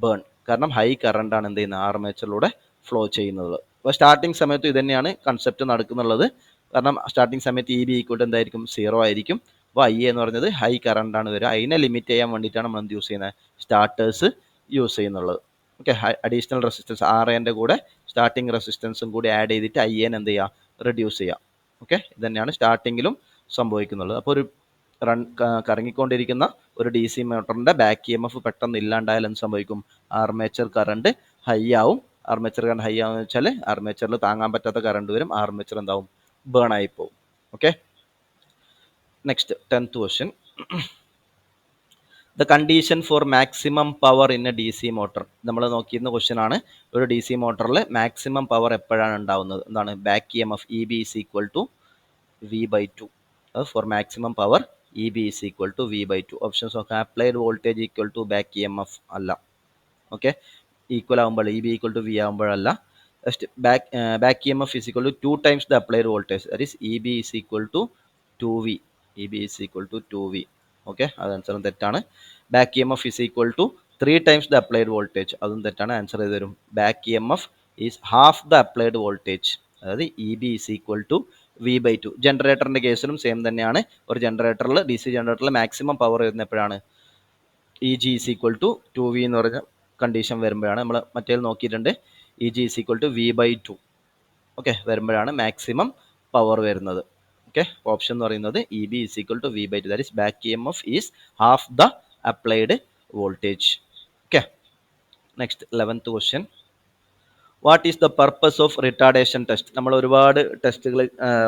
[SPEAKER 1] ബേൺ. കാരണം ഹൈ കറണ്ടാണ് എന്ത് ചെയ്യുന്നത്? ആർമേച്ചറിലൂടെ ഫ്ലോ ചെയ്യുന്നത്. അപ്പോൾ സ്റ്റാർട്ടിങ് സമയത്ത് ഇത് തന്നെയാണ് കൺസെപ്റ്റ് നടക്കുന്നുള്ളത്. കാരണം സ്റ്റാർട്ടിങ് സമയത്ത് EB ഈക്വൽ എന്തായിരിക്കും? 0 ആയിരിക്കും. അപ്പോൾ I എന്ന് പറയുന്നത് ഹൈ കറണ്ടാണ് വരിക. അതിനെ ലിമിറ്റ് ചെയ്യാൻ വേണ്ടിയിട്ടാണ് നമ്മൾ എന്ത് യൂസ് ചെയ്യുന്നത്? സ്റ്റാർട്ടേഴ്സ് യൂസ് ചെയ്യുന്നുള്ളത്. ഓക്കെ, അഡീഷണൽ റെസിസ്റ്റൻസ് RAൻ്റെ കൂടെ സ്റ്റാർട്ടിങ് റെസിസ്റ്റൻസും കൂടി ആഡ് ചെയ്തിട്ട് IN എന്ത് ചെയ്യുക? റെഡ്യൂസ് ചെയ്യുക. ഓക്കെ, ഇത് തന്നെയാണ് സ്റ്റാർട്ടിങ്ങിലും സംഭവിക്കുന്നുള്ളത്. അപ്പോൾ ഒരു കറങ്ങിക്കൊണ്ടിരിക്കുന്ന ഒരു DC മോട്ടറിൻ്റെ ബാക്ക് EMF പെട്ടെന്ന് ഇല്ലാണ്ടായാൽ എന്ത് സംഭവിക്കും? ആർമേച്ചർ കറണ്ട് ഹൈ ആവും. ആർമേച്ചർ കറണ്ട് ഹൈ ആവുമെന്ന് വെച്ചാൽ ആർമേച്ചറിൽ താങ്ങാൻ പറ്റാത്ത കറണ്ട് വരും. ആർമേച്ചർ എന്താവും? ബേൺ ആയി പോകും. Okay, next 10th question. The condition for maximum power in a DC motor. നമ്മൾ നോക്കിയിരുന്ന ക്വസ്റ്റ്യൻ ആണ്. ഒരു DC മോട്ടറിൽ മാക്സിമം പവർ എപ്പോഴാണ് ഉണ്ടാവുന്നത്? എന്താണ്? Back EMF EB is equal to V/2. For maximum power EB is equal to V/2. Options നോക്കാം. Applied voltage equal to back EMF അല്ല. ഓക്കെ, ഈക്വൽ ആകുമ്പോൾ EB ഈക്വൽ ടു V ആകുമ്പോഴല്ല. Just back EMF is equal to 2 times the applied voltage. That is EB is equal to 2V. EB is equal to 2V. Okay, അത് ആൻസറും തെറ്റാണ്. Back EMF is equal to 3 times the applied voltage. അതും തെറ്റാണ്. ആൻസർ ചെയ്ത് തരും. Back EMF is half the applied voltage. അതായത് EB is equal to V/2. ജനറേറ്ററിൻ്റെ കേസിലും സെയിം തന്നെയാണ്. ഒരു ജനറേറ്ററിൽ DC ജനറേറ്ററിൽ മാക്സിമം പവർ വരുന്ന എപ്പോഴാണ്? EG is equal to 2V എന്ന് പറഞ്ഞ കണ്ടീഷൻ വരുമ്പോഴാണ്. നമ്മൾ മറ്റേ നോക്കിയിട്ടുണ്ട്. EG is equal to V/2. Okay, വരുമ്പോഴാണ് മാക്സിമം പവർ വരുന്നത്. ഓക്കെ, ഓപ്ഷൻ എന്ന് പറയുന്നത് EB is equal to V/2. That is back EMF is half the applied voltage. Okay, next 11th question. What is the purpose of retardation test? നമ്മൾ ഒരുപാട് ടെസ്റ്റുകൾ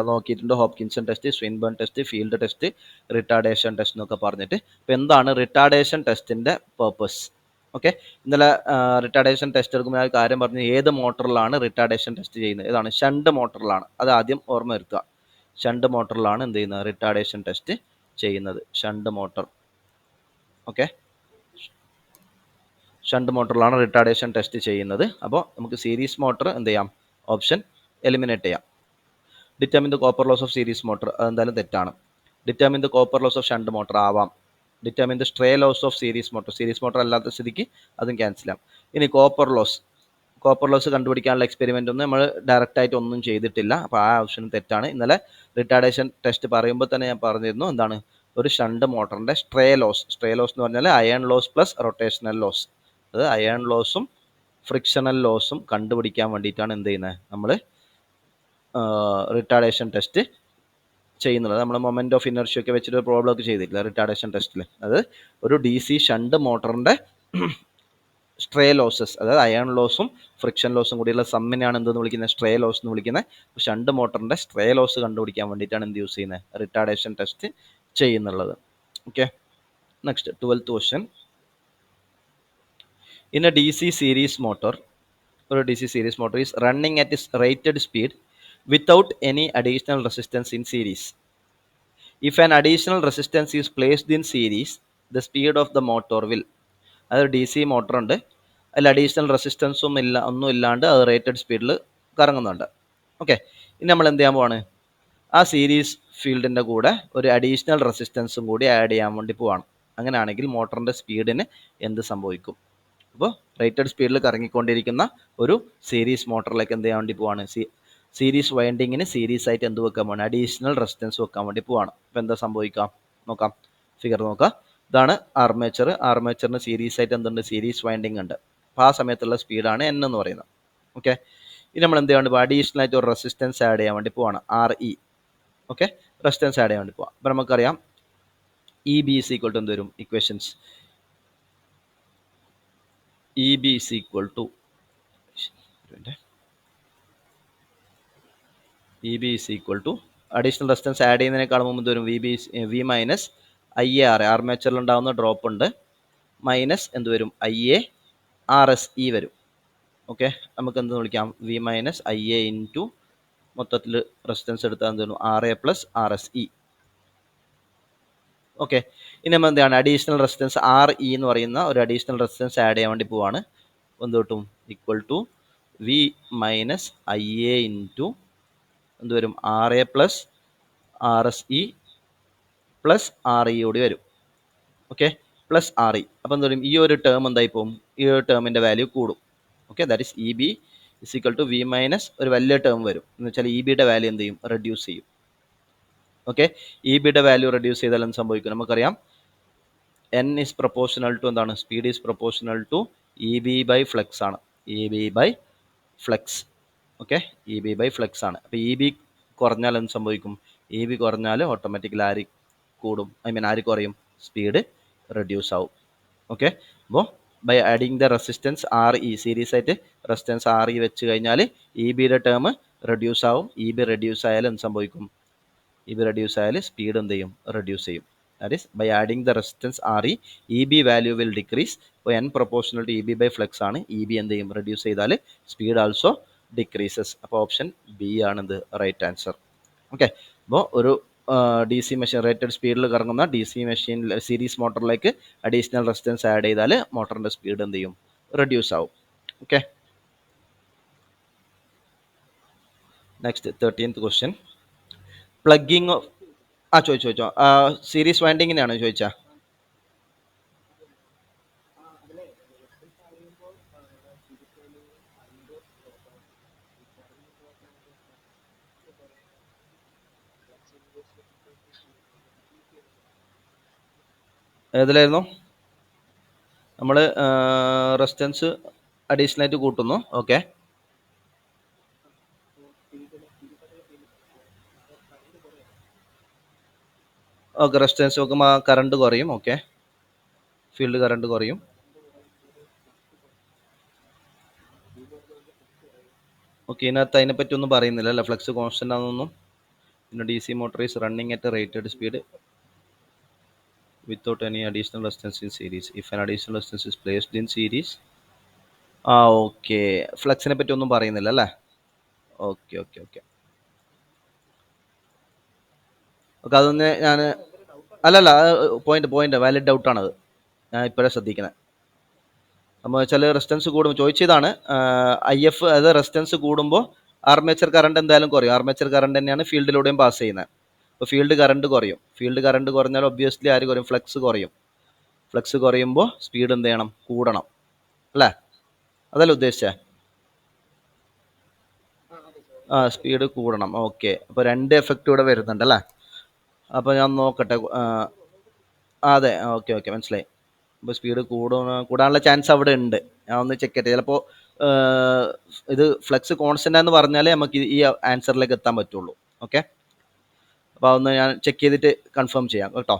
[SPEAKER 1] നോക്കിയിട്ടുണ്ട്. Hopkinson test, Swinburne test, field test, retardation test എന്നൊക്കെ പറഞ്ഞിട്ട്. അപ്പോൾ എന്താണ് റിട്ടാർഡേഷൻ ടെസ്റ്റിൻ്റെ പർപ്പസ്? ഓക്കെ, ഇന്നലെ റിട്ടാർഡേഷൻ ടെസ്റ്റ് എടുക്കുമ്പോൾ ആ കാര്യം പറഞ്ഞു. ഏത് മോട്ടറിലാണ് റിട്ടാർഡേഷൻ ടെസ്റ്റ് ചെയ്യുന്നത്? ഏതാണ്? ഷണ്ട് മോട്ടറിലാണ്. അത് ആദ്യം ഓർമ്മ വരുത്തുക. ഷണ്ട് മോട്ടറിലാണ് എന്ത് ചെയ്യുന്നത്? റിട്ടാർഡേഷൻ ടെസ്റ്റ് ചെയ്യുന്നത്. Shunt motor. ഓക്കെ, ഷണ്ട് മോട്ടറിലാണ് റിട്ടാർഡേഷൻ ടെസ്റ്റ് ചെയ്യുന്നത്. അപ്പോൾ നമുക്ക് സീരീസ് മോട്ടർ എന്ത് ചെയ്യാം? ഓപ്ഷൻ എലിമിനേറ്റ് ചെയ്യാം. Determine the copper loss of series motor, അതെന്തായാലും തെറ്റാണ്. Determine the copper loss of shunt motor ആവാം. Determine the stray loss of series motor അല്ലാത്ത സ്ഥിതിക്ക് അതും ക്യാൻസൽ ചെയ്യാം. ഇനി കോപ്പർ ലോസ് കണ്ടുപിടിക്കാനുള്ള എക്സ്പെരിമെൻ്റ് ഒന്നും നമ്മൾ ഡയറക്റ്റായിട്ട് ഒന്നും ചെയ്തിട്ടില്ല. അപ്പോൾ ആ ഓപ്ഷൻ തെറ്റാണ്. ഇന്നലെ റിട്ടാർഡേഷൻ ടെസ്റ്റ് പറയുമ്പോൾ തന്നെ ഞാൻ പറഞ്ഞിരുന്നു എന്താണ്? ഒരു ഷണ്ട് മോട്ടറിൻ്റെ സ്ട്രേ ലോസ് എന്ന് പറഞ്ഞാൽ iron loss plus rotational loss. അത് അയൺ ലോസും ഫ്രിക്ഷണൽ ലോസും കണ്ടുപിടിക്കാൻ വേണ്ടിയിട്ടാണ് എന്ത് ചെയ്യുന്നത്? നമ്മൾ റിട്ടാർഡേഷൻ ടെസ്റ്റ് ചെയ്യുന്നത്. നമ്മൾ മൊമെൻറ്റ് ഓഫ് ഇനർഷ്യ ഒക്കെ വെച്ചിട്ട് പ്രോബ്ലം ഒക്കെ ചെയ്തിട്ടില്ല റിട്ടാർഡേഷൻ ടെസ്റ്റിൽ. അത് ഒരു DC ഷണ്ട് മോട്ടറിൻ്റെ സ്ട്രേ ലോസസ്, അതായത് അയൺ ലോസും ഫ്രിക്ഷൻ ലോസും കൂടിയുള്ള സമ്മിനാണ് എന്തെന്ന് വിളിക്കുന്നത്? സ്ട്രേ ലോസ് എന്ന് വിളിക്കുന്നത്. ഷണ്ട് മോട്ടറിൻ്റെ സ്ട്രേ ലോസ് കണ്ടുപിടിക്കാൻ വേണ്ടിയിട്ടാണ് എന്ത് യൂസ് ചെയ്യുന്നത്? റിട്ടാർഡേഷൻ ടെസ്റ്റ് ചെയ്യുന്നുള്ളത്. Okay, next 12th question. In a DC series motor, or a DC series motor is running at its rated speed without any additional resistance in series. If an additional resistance is placed in series, the speed of the motor will. അതൊരു DC മോട്ടർ ഉണ്ട്, അതിൽ അഡീഷണൽ റെസിസ്റ്റൻസും ഒന്നും ഇല്ലാണ്ട് അത് റേറ്റഡ് സ്പീഡിൽ കറങ്ങുന്നുണ്ട്. ഓക്കെ, ഇനി നമ്മൾ എന്ത് ചെയ്യാൻ പോവാണ്? ആ സീരീസ് ഫീൽഡിൻ്റെ കൂടെ ഒരു അഡീഷണൽ റെസിസ്റ്റൻസും കൂടി ആഡ് ചെയ്യാൻ വേണ്ടി പോവാണ്. അങ്ങനെയാണെങ്കിൽ മോട്ടറിൻ്റെ സ്പീഡിന് എന്ത് സംഭവിക്കും? അപ്പോൾ റേറ്റഡ് സ്പീഡിൽ കറങ്ങിക്കൊണ്ടിരിക്കുന്ന ഒരു സീരീസ് മോട്ടറിലേക്ക് എന്ത് ചെയ്യാൻ വേണ്ടി പോവാണ്, സീരീസ് വൈൻഡിങ്ങിന് സീരീസ് ആയിട്ട് എന്ത് വെക്കാൻ പോവാണ്, അഡീഷണൽ റെസിസ്റ്റൻസ് വെക്കാൻ വേണ്ടി പോവാണ്. അപ്പോൾ എന്താ സംഭവിക്കാം നോക്കാം, ഫിഗർ നോക്കാം. ഇതാണ് ആർമേച്ചർ. ആർമേച്ചറിന് സീരീസ് ആയിട്ട് എന്തുണ്ട്, സീരീസ് വൈൻഡിങ് ഉണ്ട്. അപ്പോൾ ആ സമയത്തുള്ള സ്പീഡാണ് എൻ എന്ന് പറയുന്നത്. ഓക്കെ, ഇനി നമ്മൾ എന്ത് ചെയ്യാൻ വേണ്ടി, അഡീഷണൽ ആയിട്ട് ഒരു റെസിസ്റ്റൻസ് ആഡ് ചെയ്യാൻ വേണ്ടി പോവാണ്, RE. ഓക്കെ, റെസിസ്റ്റൻസ് ആഡ് ചെയ്യാൻ വേണ്ടി പോവാം. അപ്പോൾ നമുക്കറിയാം EB ഈസ് ഈക്വൽ ടു എന്ത് വരും, equations EB is equal to EB is equal to additional resistance add ചെയ്യുന്നതിനേക്കാൾ മുമ്പ് എന്ത് വരും, V മൈനസ് IAR, ആർമേച്ചറിൽ ഉണ്ടാകുന്ന ഡ്രോപ്പ് ഉണ്ട്, മൈനസ് എന്ത് വരും, IARSE വരും. ഓക്കെ, നമുക്ക് എന്ത് വിളിക്കാം, V മൈനസ് IA ഇൻറ്റു മൊത്തത്തിൽ റെസിസ്റ്റൻസ് എടുത്താൽ എന്ത് വരും, RA പ്ലസ് RSE. ഓക്കെ, ഇനി നമ്മൾ എന്താണ് അഡീഷണൽ റെസിസ്റ്റൻസ് RE എന്ന് പറയുന്ന ഒരു അഡീഷണൽ റെസിസ്റ്റൻസ് ആഡ് ചെയ്യാൻ വേണ്ടി പോവാണ്. എന്ത് കിട്ടും, equal to V minus IA into എന്ത് വരും, RA plus RSE plus RE കൂടി വരും. Okay, plus RE. അപ്പോൾ എന്ത് വരും, ഈ ഒരു ടേം എന്തായി പോകും, ഈ ഒരു ടേമിൻ്റെ വാല്യൂ കൂടും. Okay, that is EB is equal to V minus ഒരു വലിയ ടേം വരും, എന്ന് വെച്ചാൽ EBയുടെ വാല്യൂ എന്ത് ചെയ്യും, റെഡ്യൂസ് ചെയ്യും. ഓക്കെ, EBയുടെ വാല്യൂ റെഡ്യൂസ് ചെയ്താൽ എന്ത് സംഭവിക്കും, നമുക്കറിയാം N ഈസ് പ്രൊപ്പോർഷണൽ ടു എന്താണ്, speed is proportional to EB by flux ആണ്, EB by flux. Okay, EB by flux ആണ്. അപ്പോൾ EB കുറഞ്ഞാൽ എന്ത് സംഭവിക്കും, EB കുറഞ്ഞാൽ ഓട്ടോമാറ്റിക്കലി ആര് കൂടും, ആര് കുറയും, സ്പീഡ് റെഡ്യൂസ് ആവും. ഓക്കെ, അപ്പോൾ by adding the resistance RE, series ആയിട്ട് റെസിസ്റ്റൻസ് RE വെച്ച് കഴിഞ്ഞാൽ EBയുടെ ടേം റെഡ്യൂസ് ആവും. EB റെഡ്യൂസ് ആയാൽ എന്ത് സംഭവിക്കും, EB റെഡ്യൂസ് ആയാൽ സ്പീഡ് എന്ത് ചെയ്യും, റെഡ്യൂസ് ചെയ്യും. That is by adding the resistance RE, EB value will decrease. അപ്പോൾ N proportional to EB by flux ആണ്, EB എന്ത് ചെയ്യും, റെഡ്യൂസ് ചെയ്താൽ സ്പീഡ് ആൾസോ ഡിക്രീസസ്. അപ്പോൾ ഓപ്ഷൻ B ആണെന്ത് റൈറ്റ് ആൻസർ. ഓക്കെ, അപ്പോൾ ഒരു DC മെഷീൻ, റേറ്റഡ് സ്പീഡിൽ കറങ്ങുന്ന DC മെഷീനിൽ സീരീസ് മോട്ടറിലേക്ക് അഡീഷണൽ റെസിസ്റ്റൻസ് ആഡ് ചെയ്താൽ മോട്ടറിൻ്റെ സ്പീഡ് എന്ത് ചെയ്യും, റെഡ്യൂസ് ആവും. Okay, next 13th question. Plugging of ചോദിച്ചോ സീരീസ് വൈൻഡിങ്ങിനാണോ ചോദിച്ചാ? ഏതിലായിരുന്നു, നമ്മൾ റെസിസ്റ്റൻസ് അഡീഷണൽ ആയിട്ട് കൂട്ടുന്നു. ഓക്കെ, ഓക്കെ, റെസിസ്റ്റൻസ് നോക്കുമ്പോൾ കറണ്ട് കുറയും. ഓക്കെ, ഫീൽഡ് കറണ്ട് കുറയും. ഓക്കെ, ഇതിനകത്ത് അതിനെപ്പറ്റി ഒന്നും പറയുന്നില്ല അല്ലേ, ഫ്ലക്സ് കോൺസ്റ്റന്റ് ആണെന്നൊന്നും. പിന്നെ DC motor is running at rated speed without any additional resistance in series. If an additional resistance is placed in series. Okay, ഫ്ലക്സിനെ പറ്റി ഒന്നും പറയുന്നില്ല അല്ലേ. ഓക്കെ ഓക്കെ ഓക്കെ ഓക്കെ, അതൊന്ന് ഞാൻ അല്ലല്ല, പോയിന്റ് വാലിഡ് ഡൗട്ടാണത്, ഞാൻ ഇപ്പോഴേ ശ്രദ്ധിക്കുന്നത്. നമ്മൾ ചില റെസിസ്റ്റൻസ് കൂടുമ്പോൾ ചോദിച്ചതാണ്, IF അതായത് റെസിസ്റ്റൻസ് കൂടുമ്പോൾ ആർമേച്ചർ കറണ്ട് എന്തായാലും കുറയും. ആർമേച്ചർ കറണ്ട് തന്നെയാണ് ഫീൽഡിലൂടെയും പാസ് ചെയ്യുന്നത്. അപ്പോൾ ഫീൽഡ് കറണ്ട് കുറയും. ഫീൽഡ് കറണ്ട് കുറഞ്ഞാൽ ഒബ്വിയസ്ലി ആര് കുറയും, ഫ്ലക്സ് കുറയും. ഫ്ലക്സ് കുറയുമ്പോൾ സ്പീഡ് എന്ത് ചെയ്യണം, കൂടണം അല്ലേ, അതല്ല ഉദ്ദേശിച്ചേ? സ്പീഡ് കൂടണം. ഓക്കെ, അപ്പോൾ രണ്ട് എഫക്റ്റ് ഇവിടെ വരുന്നുണ്ട് അല്ലേ. അപ്പോൾ ഞാൻ നോക്കട്ടെ. അതെ, ഓക്കെ ഓക്കെ, മനസ്സിലായി. അപ്പോൾ സ്പീഡ് കൂടാനുള്ള ചാൻസ് അവിടെ ഉണ്ട്. ഞാൻ ഒന്ന് ചെക്ക് ചെയ്യട്ടെ. ചിലപ്പോൾ ഇത് ഫ്ലക്സ് കോൺസ്റ്റന്റ് എന്ന് പറഞ്ഞാലേ നമുക്ക് ഈ ആൻസറിലേക്ക് എത്താൻ പറ്റുള്ളൂ. ഓക്കെ, അപ്പോൾ അതൊന്ന് ഞാൻ ചെക്ക് ചെയ്തിട്ട് കൺഫേം ചെയ്യാം കേട്ടോ.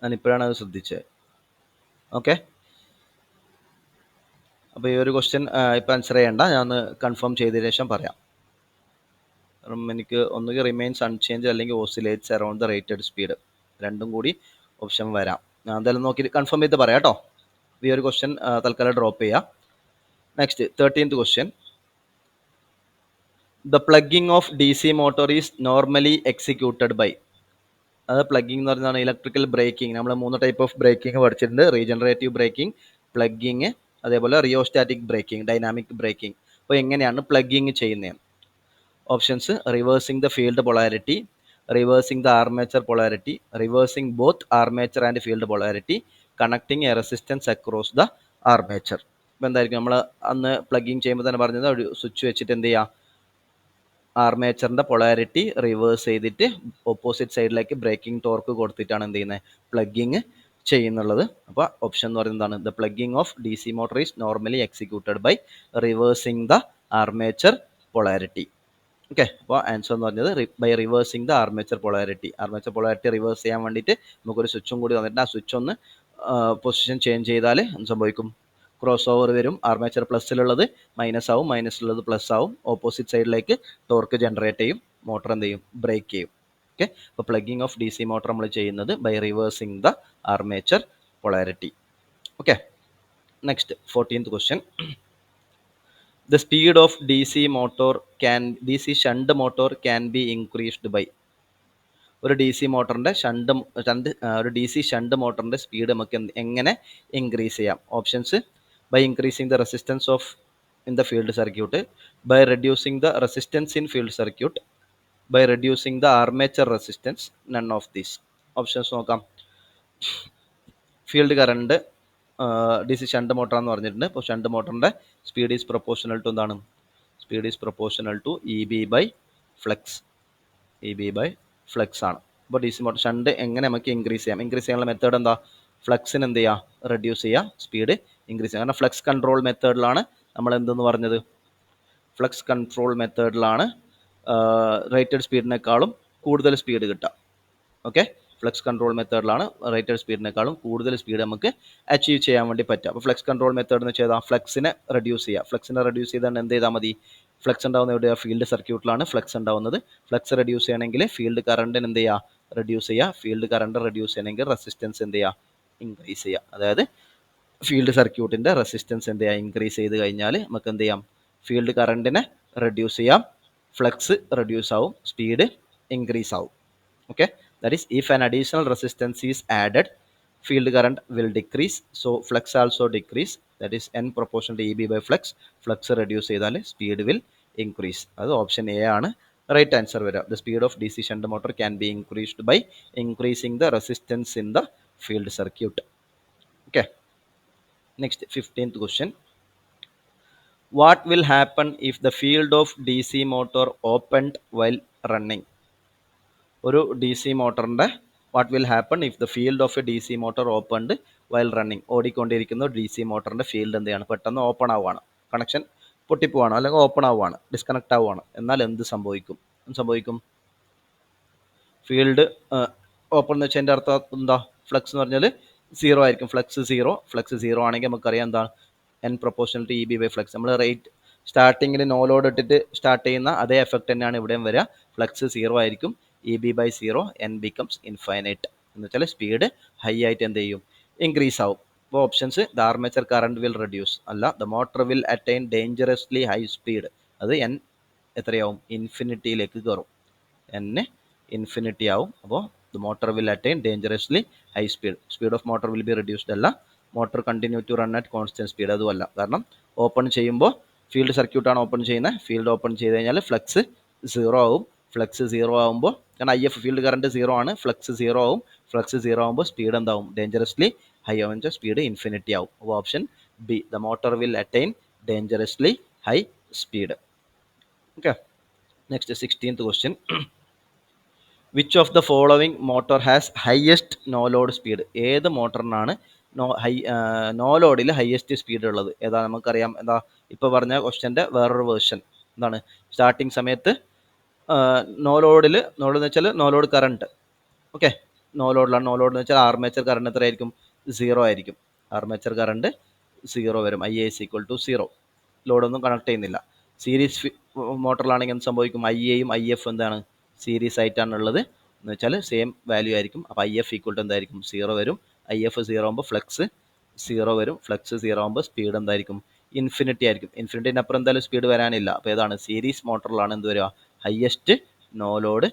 [SPEAKER 1] ഞാനിപ്പോഴാണ് അത് ശ്രദ്ധിച്ചത്. ഓക്കെ, അപ്പോൾ ഈ ഒരു ക്വസ്റ്റ്യൻ ഇപ്പം ആൻസർ ചെയ്യേണ്ട, ഞാൻ ഒന്ന് കൺഫേം ചെയ്തതിന് ശേഷം പറയാം. എനിക്ക് ഒന്നുകിൽ റിമെയിൻസ് അൺചേഞ്ച് അല്ലെങ്കിൽ oscillates around the rated speed, രണ്ടും കൂടി ഓപ്ഷൻ വരാം. ഞാൻ എന്തായാലും നോക്കി കൺഫേം ചെയ്ത് പറയാം കേട്ടോ. ഈ ഒരു ക്വസ്റ്റ്യൻ തൽക്കാലം ഡ്രോപ്പ് ചെയ്യാം. Next 13th question. The plugging of DC motor is normally executed by. അത് പ്ലഗിങ് എന്ന് പറയുന്നതാണ് ഇലക്ട്രിക്കൽ ബ്രേക്കിംഗ്. നമ്മൾ 3 ടൈപ്പ് ഓഫ് ബ്രേക്കിംഗ് പഠിച്ചിട്ടുണ്ട്. റീജനറേറ്റീവ് ബ്രേക്കിംഗ്, പ്ലഗിങ്, അതേപോലെ റിയോസ്റ്റാറ്റിക് ബ്രേക്കിംഗ്, ഡൈനാമിക് ബ്രേക്കിംഗ്. അപ്പോൾ എങ്ങനെയാണ് പ്ലഗിങ് ചെയ്യുന്നത്? Options: reversing the field polarity, reversing the armature polarity, reversing both armature and field polarity, connecting a resistance across the armature. അപ്പോൾ എന്തായിരിക്കും നമ്മൾ അന്ന് പ്ലഗിങ് ചെയ്യുമ്പോൾ തന്നെ പറഞ്ഞത് ഒരു സ്വിച്ച് വെച്ചിട്ട് എന്ത് ചെയ്യുക, ആർമേച്ചറിൻ്റെ പൊളാരിറ്റി റിവേഴ്സ് ചെയ്തിട്ട് ഓപ്പോസിറ്റ് സൈഡിലേക്ക് ബ്രേക്കിംഗ് ടോർക്ക് കൊടുത്തിട്ടാണ് എന്ത് ചെയ്യുന്നത്, പ്ലഗിങ് ചെയ്യുന്നുള്ളത്. അപ്പോൾ ഓപ്ഷൻ എന്ന് പറയുന്നത് എന്താണ്, the plugging of D C motor is normally executed by reversing the armature polarity. Okay, അപ്പോൾ ആൻസർ എന്ന് പറഞ്ഞത് by reversing the armature polarity. Armature polarity reverse ചെയ്യാൻ വേണ്ടിയിട്ട് നമുക്കൊരു സ്വിച്ചും കൂടി തന്നിട്ട് ആ സ്വിച്ച് ഒന്ന് പൊസിഷൻ ചേഞ്ച് ചെയ്താൽ എന്ത് സംഭവിക്കും, ക്രോസ് ഓവർ വരും. ആർമേച്ചർ പ്ലസ്സിലുള്ളത് മൈനസ് ആവും, മൈനസിലുള്ളത് പ്ലസ് ആവും. ഓപ്പോസിറ്റ് സൈഡിലേക്ക് ടോർക്ക് ജനറേറ്റ് ചെയ്യും, മോട്ടർ എന്ത് ചെയ്യും, ബ്രേക്ക് ചെയ്യും. ഓക്കെ, അപ്പോൾ plugging of D C motor നമ്മൾ ചെയ്യുന്നത് by reversing the armature polarity. Okay, next 14th question. The speed of DC shunt motor can be increased by. ഒരു ഡി സി മോട്ടറിൻ്റെ ഒരു ഡി സി ഷണ്ട് മോട്ടറിൻ്റെ സ്പീഡ് നമുക്ക് എങ്ങനെ ഇൻക്രീസ് ചെയ്യാം? Options: by increasing the resistance of in the field circuit, by reducing the resistance in field circuit, by reducing the armature resistance, none of these. Options നോക്കാം. Field current D C shunt motor എന്ന് പറഞ്ഞിട്ടുണ്ട്. അപ്പോൾ ഷണ്ട് മോട്ടറിൻ്റെ സ്പീഡ് ഈസ് പ്രൊപ്പോർഷണൽ ടു എന്താണ്, speed is proportional to E B by flux. E B by flux ആണ്. അപ്പോൾ ഡി സി മോട്ടർ ഷണ്ട് എങ്ങനെ നമുക്ക് ഇൻക്രീസ് ചെയ്യാം? ഇൻക്രീസ് ചെയ്യാനുള്ള മെത്തേഡ് എന്താ? ഫ്ലക്സിന് എന്ത് ചെയ്യുക, റെഡ്യൂസ് ചെയ്യുക, സ്പീഡ് ഇൻക്രീസ് ചെയ്യുക. കാരണം ഫ്ലക്സ് കൺട്രോൾ മെത്തേഡിലാണ് നമ്മൾ എന്തെന്ന് പറഞ്ഞത്, ഫ്ലക്സ് കൺട്രോൾ മെത്തേഡിലാണ് റേറ്റഡ് സ്പീഡിനേക്കാളും കൂടുതൽ സ്പീഡ് കിട്ടുക. ഓക്കെ, ഫ്ലക്സ് കൺട്രോൾ മെത്തേഡിലാണ് റേറ്റഡ് സ്പീഡിനേക്കാളും കൂടുതൽ സ്പീഡ് നമുക്ക് അച്ചീവ് ചെയ്യാൻ വേണ്ടി പറ്റുക. അപ്പോൾ ഫ്ലക്സ് കൺട്രോൾ മെത്തേഡ് എന്ന് വെച്ചാൽ ഫ്ലക്സിനെ റെഡ്യൂസ് ചെയ്യുക. ഫ്ലക്സിനെ റെഡ്യൂസ് ചെയ്താൽ എന്ത് ചെയ്താൽ മതി, ഫ്ലക്സ് ഉണ്ടാകുന്ന എവിടെയാണ്, ഫീൽഡ് സർക്യൂട്ടിലാണ് ഫ്ലക്സ് ഉണ്ടാകുന്നത്. ഫ്ലക്സ് റെഡ്യൂസ് ചെയ്യണമെങ്കിൽ ഫീൽഡ് കറണ്ടിന് എന്ത് ചെയ്യുക, റെഡ്യൂസ് ചെയ്യുക. ഫീൽഡ് കറണ്ട് റെഡ്യൂസ് ചെയ്യണമെങ്കിൽ റെസിസ്റ്റൻസ് എന്ത് ചെയ്യുക, ഇൻക്രീസ് ചെയ്യുക. അതായത് ഫീൽഡ് സർക്യൂട്ടിൻ്റെ റെസിസ്റ്റൻസ് എന്ത് ചെയ്യുക, ഇൻക്രീസ് ചെയ്ത് കഴിഞ്ഞാൽ നമുക്ക് എന്ത് ചെയ്യാം, ഫീൽഡ് കറണ്ടിനെ റെഡ്യൂസ് ചെയ്യാം, ഫ്ലക്സ് റെഡ്യൂസ് ആവും, സ്പീഡ് ഇൻക്രീസ് ആവും. Okay, that is if an additional resistance is added, field current will decrease, so flux also decrease, that is n proportional to EB by flux. Flux reduce ചെയ്താൽ speed will increase. അത് ഓപ്ഷൻ എ ആണ് റൈറ്റ് ആൻസർ വരിക. The speed of DC shunt motor can be increased by increasing the resistance in the field circuit. Okay, next 15th question. What will happen if the field of DC motor opened while running? ഒരു ഡി സി മോട്ടറിൻ്റെ what will happen if the field of a D C motor opened while running. ഓടിക്കൊണ്ടിരിക്കുന്ന ഡി സി മോട്ടറിൻ്റെ ഫീൽഡ് എന്ത് ചെയ്യാണ്, പെട്ടെന്ന് ഓപ്പൺ ആവുകയാണ്, കണക്ഷൻ പൊട്ടിപ്പോവാണ് അല്ലെങ്കിൽ ഓപ്പൺ ആവുകയാണ്, ഡിസ്കണക്ട് ആവുകയാണ്. എന്നാൽ എന്ത് സംഭവിക്കും? ഫീൽഡ് ഓപ്പൺ എന്ന് വെച്ചാൽ എൻ്റെ അർത്ഥം എന്താ, ഫ്ലക്സ് എന്ന് പറഞ്ഞാൽ സീറോ ആയിരിക്കും. ഫ്ലക്സ് സീറോ ആണെങ്കിൽ നമുക്കറിയാം എന്താണ്, N proportional to E B by flux. നമ്മൾ റേറ്റ് സ്റ്റാർട്ടിങ്ങിൽ നോ ലോഡ് ഇട്ടിട്ട് സ്റ്റാർട്ട് ചെയ്യുന്ന അതേ എഫക്റ്റ് തന്നെയാണ് ഇവിടെയും വരിക. ഫ്ലക്സ് സീറോ ആയിരിക്കും, E B by zero, N becomes infinite. എന്ന് വെച്ചാൽ സ്പീഡ് ഹൈ ആയിട്ട് എന്ത് ചെയ്യും, ഇൻക്രീസ് ആവും. അപ്പോൾ options: the armature current will reduce, അല്ല the motor will attain dangerously high speed. അത് എൻ എത്രയാവും, ഇൻഫിനിറ്റിയിലേക്ക് കയറും, എൻ ഇൻഫിനിറ്റി ആവും. അപ്പോൾ the motor will attain dangerously high speed. Speed of motor will be reduced അല്ല, motor continue to run at constant speed, അതുമല്ല. കാരണം ഓപ്പൺ ചെയ്യുമ്പോൾ ഫീൽഡ് സർക്യൂട്ടാണ് ഓപ്പൺ ചെയ്യുന്നത്. ഫീൽഡ് ഓപ്പൺ ചെയ്ത് കഴിഞ്ഞാൽ ഫ്ലക്സ് സീറോ ആവും. ഫ്ലക്സ് സീറോ ആകുമ്പോൾ, കാരണം IF ഫീൽഡ് കറണ്ട് സീറോ ആണ്, ഫ്ലക്സ് സീറോ ആവും. ഫ്ലക്സ് സീറോ ആകുമ്പോൾ സ്പീഡ് എന്താവും, ഡേഞ്ചറസ്ലി ഹൈ ആവും, സ്പീഡ് ഇൻഫിനിറ്റി ആവും. അപ്പോൾ option B, the motor will attain dangerously high speed. Okay, next 16th question. Which of the following motor has highest no load speed? ഏത് മോട്ടറിനാണ് നോ ലോഡിൽ ഹയസ്റ്റ് സ്പീഡ് ഉള്ളത്? ഏതാ നമുക്കറിയാം. എന്താ ഇപ്പോൾ പറഞ്ഞ ക്വസ്റ്റ്യൻ്റെ വേറൊരു വേർഷൻ എന്താണ്, സ്റ്റാർട്ടിങ് സമയത്ത് നോ ലോഡിൽ, എന്ന് വെച്ചാൽ no load current. Okay, no ലോഡിലാണ്. നോ ലോഡ് എന്ന് വെച്ചാൽ ആർമേച്ചർ കറണ്ട് എത്രയായിരിക്കും, സീറോ ആയിരിക്കും. ആർമേച്ചർ കറണ്ട് സീറോ വരും, IA is equal to 0. ലോഡൊന്നും കണക്ട് ചെയ്യുന്നില്ല. സീരീസ് മോട്ടറിലാണെങ്കിൽ എന്ത് സംഭവിക്കും, IAയും IF എന്താണ്, സീരീസ് ആയിട്ടാണുള്ളത്. എന്ന് വെച്ചാൽ സെയിം വാല്യൂ ആയിരിക്കും. അപ്പോൾ IF ഈക്വൽ ടു എന്തായിരിക്കും, 0 വരും. IF 0 ആകുമ്പോൾ ഫ്ലക്സ് 0 വരും. ഫ്ലക്സ് 0 ആകുമ്പോൾ സ്പീഡ് എന്തായിരിക്കും, ഇൻഫിനിറ്റി ആയിരിക്കും. ഇൻഫിനിറ്റിനപ്പുറം എന്തായാലും സ്പീഡ് വരാനില്ല. അപ്പോൾ ഏതാണ്, സീരീസ് മോട്ടറിലാണ് എന്ത് വരിക, ഹയസ്റ്റ് നോ ലോഡ്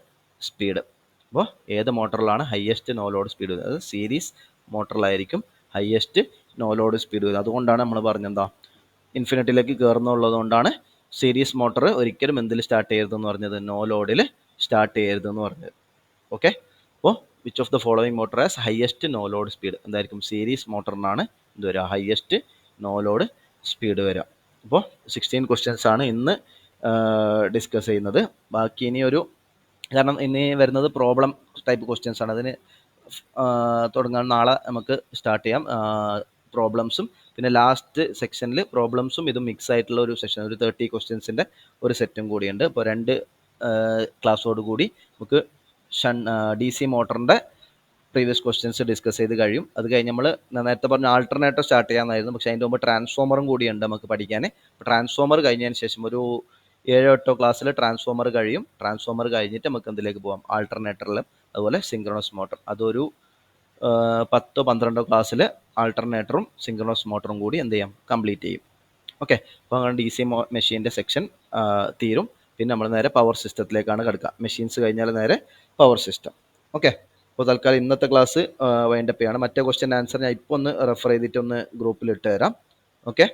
[SPEAKER 1] സ്പീഡ്. അപ്പോൾ ഏത് മോട്ടറിലാണ് ഹയസ്റ്റ് നോ ലോഡ് സ്പീഡ് വരുന്നത്? അത് സീരീസ് മോട്ടറിലായിരിക്കും ഹയസ്റ്റ് നോ ലോഡ് സ്പീഡ് വരുന്നത്. അതുകൊണ്ടാണ് നമ്മൾ പറഞ്ഞെന്താ, ഇൻഫിനിറ്റിയിലേക്ക് കയറുന്നുള്ളത് കൊണ്ടാണ് സീരീസ് മോട്ടർ ഒരിക്കലും എന്തിൽ സ്റ്റാർട്ട് ചെയ്യരുതെന്ന് പറഞ്ഞത്, നോ ലോഡിൽ സ്റ്റാർട്ട് ചെയ്യരുതെന്ന് പറഞ്ഞത്. ഓക്കെ, അപ്പോൾ which of the following motor has highest no load speed? എന്തായിരിക്കും? സീരീസ് മോട്ടറിനാണ് എന്ത് വരിക? ഹയസ്റ്റ് നോ ലോഡ് സ്പീഡ് വരിക. അപ്പോൾ 16 ക്വസ്റ്റ്യൻസ് ആണ് ഇന്ന് ഡിസ്കസ് ചെയ്യുന്നത്. ബാക്കി ഇനി കാരണം ഇനി വരുന്നത് പ്രോബ്ലം ടൈപ്പ് ക്വസ്റ്റ്യൻസ് ആണ്. അതിന് തുടങ്ങാൻ നാളെ നമുക്ക് സ്റ്റാർട്ട് ചെയ്യാം. പ്രോബ്ലംസും പിന്നെ ലാസ്റ്റ് സെക്ഷനിൽ പ്രോബ്ലംസും ഇതും മിക്സ് ആയിട്ടുള്ള ഒരു സെഷൻ, ഒരു 30 ക്വസ്റ്റ്യൻസിൻ്റെ ഒരു സെറ്റും കൂടിയുണ്ട്. അപ്പോൾ 2 ക്ലാസ്സോട് കൂടി നമുക്ക് DC മോട്ടറിൻ്റെ പ്രീവിയസ് ക്വസ്റ്റ്യൻസ് ഡിസ്കസ് ചെയ്ത് കഴിയും. അത് കഴിഞ്ഞ് നമ്മൾ നേരത്തെ പറഞ്ഞ ആൾട്ടർനേറ്റർ സ്റ്റാർട്ട് ചെയ്യാമെന്നായിരുന്നു, പക്ഷേ അതിൻ്റെ മുമ്പ് ട്രാൻസ്ഫോമറും കൂടിയുണ്ട് നമുക്ക് പഠിക്കാൻ. അപ്പോൾ ട്രാൻസ്ഫോമർ കഴിഞ്ഞതിന് ശേഷം ഒരു 7-8 ക്ലാസ്സിൽ ട്രാൻസ്ഫോമർ കഴിയും. ട്രാൻസ്ഫോമർ കഴിഞ്ഞിട്ട് നമുക്ക് എന്തിലേക്ക് പോകാം? ആൾട്ടർനേറ്ററിലും അതുപോലെ സിങ്ക്രണസ് മോട്ടർ. അതൊരു 10-12 ക്ലാസ്സിൽ ആൾട്ടർനേറ്ററും സിങ്ക്രണസ് മോട്ടറും കൂടി എന്ത് ചെയ്യാം? കംപ്ലീറ്റ് ചെയ്യും. ഓക്കെ, അപ്പോൾ അങ്ങനെ DC മെഷീൻ്റെ സെക്ഷൻ തീരും. പിന്നെ നമ്മൾ നേരെ പവർ സിസ്റ്റത്തിലേക്കാണ് കിടക്കുക. മെഷീൻസ് കഴിഞ്ഞാൽ നേരെ പവർ സിസ്റ്റം. ഓക്കെ, അപ്പോൾ തൽക്കാലം ഇന്നത്തെ ക്ലാസ് വൈൻഡപ്പ് ചെയ്യാണ്. മറ്റേ ക്വസ്റ്റ്യൻ ആൻസർ ഞാൻ ഇപ്പോൾ ഒന്ന് റെഫർ ചെയ്തിട്ട് ഒന്ന് ഗ്രൂപ്പിൽ ഇട്ട് തരാം. ഓക്കെ.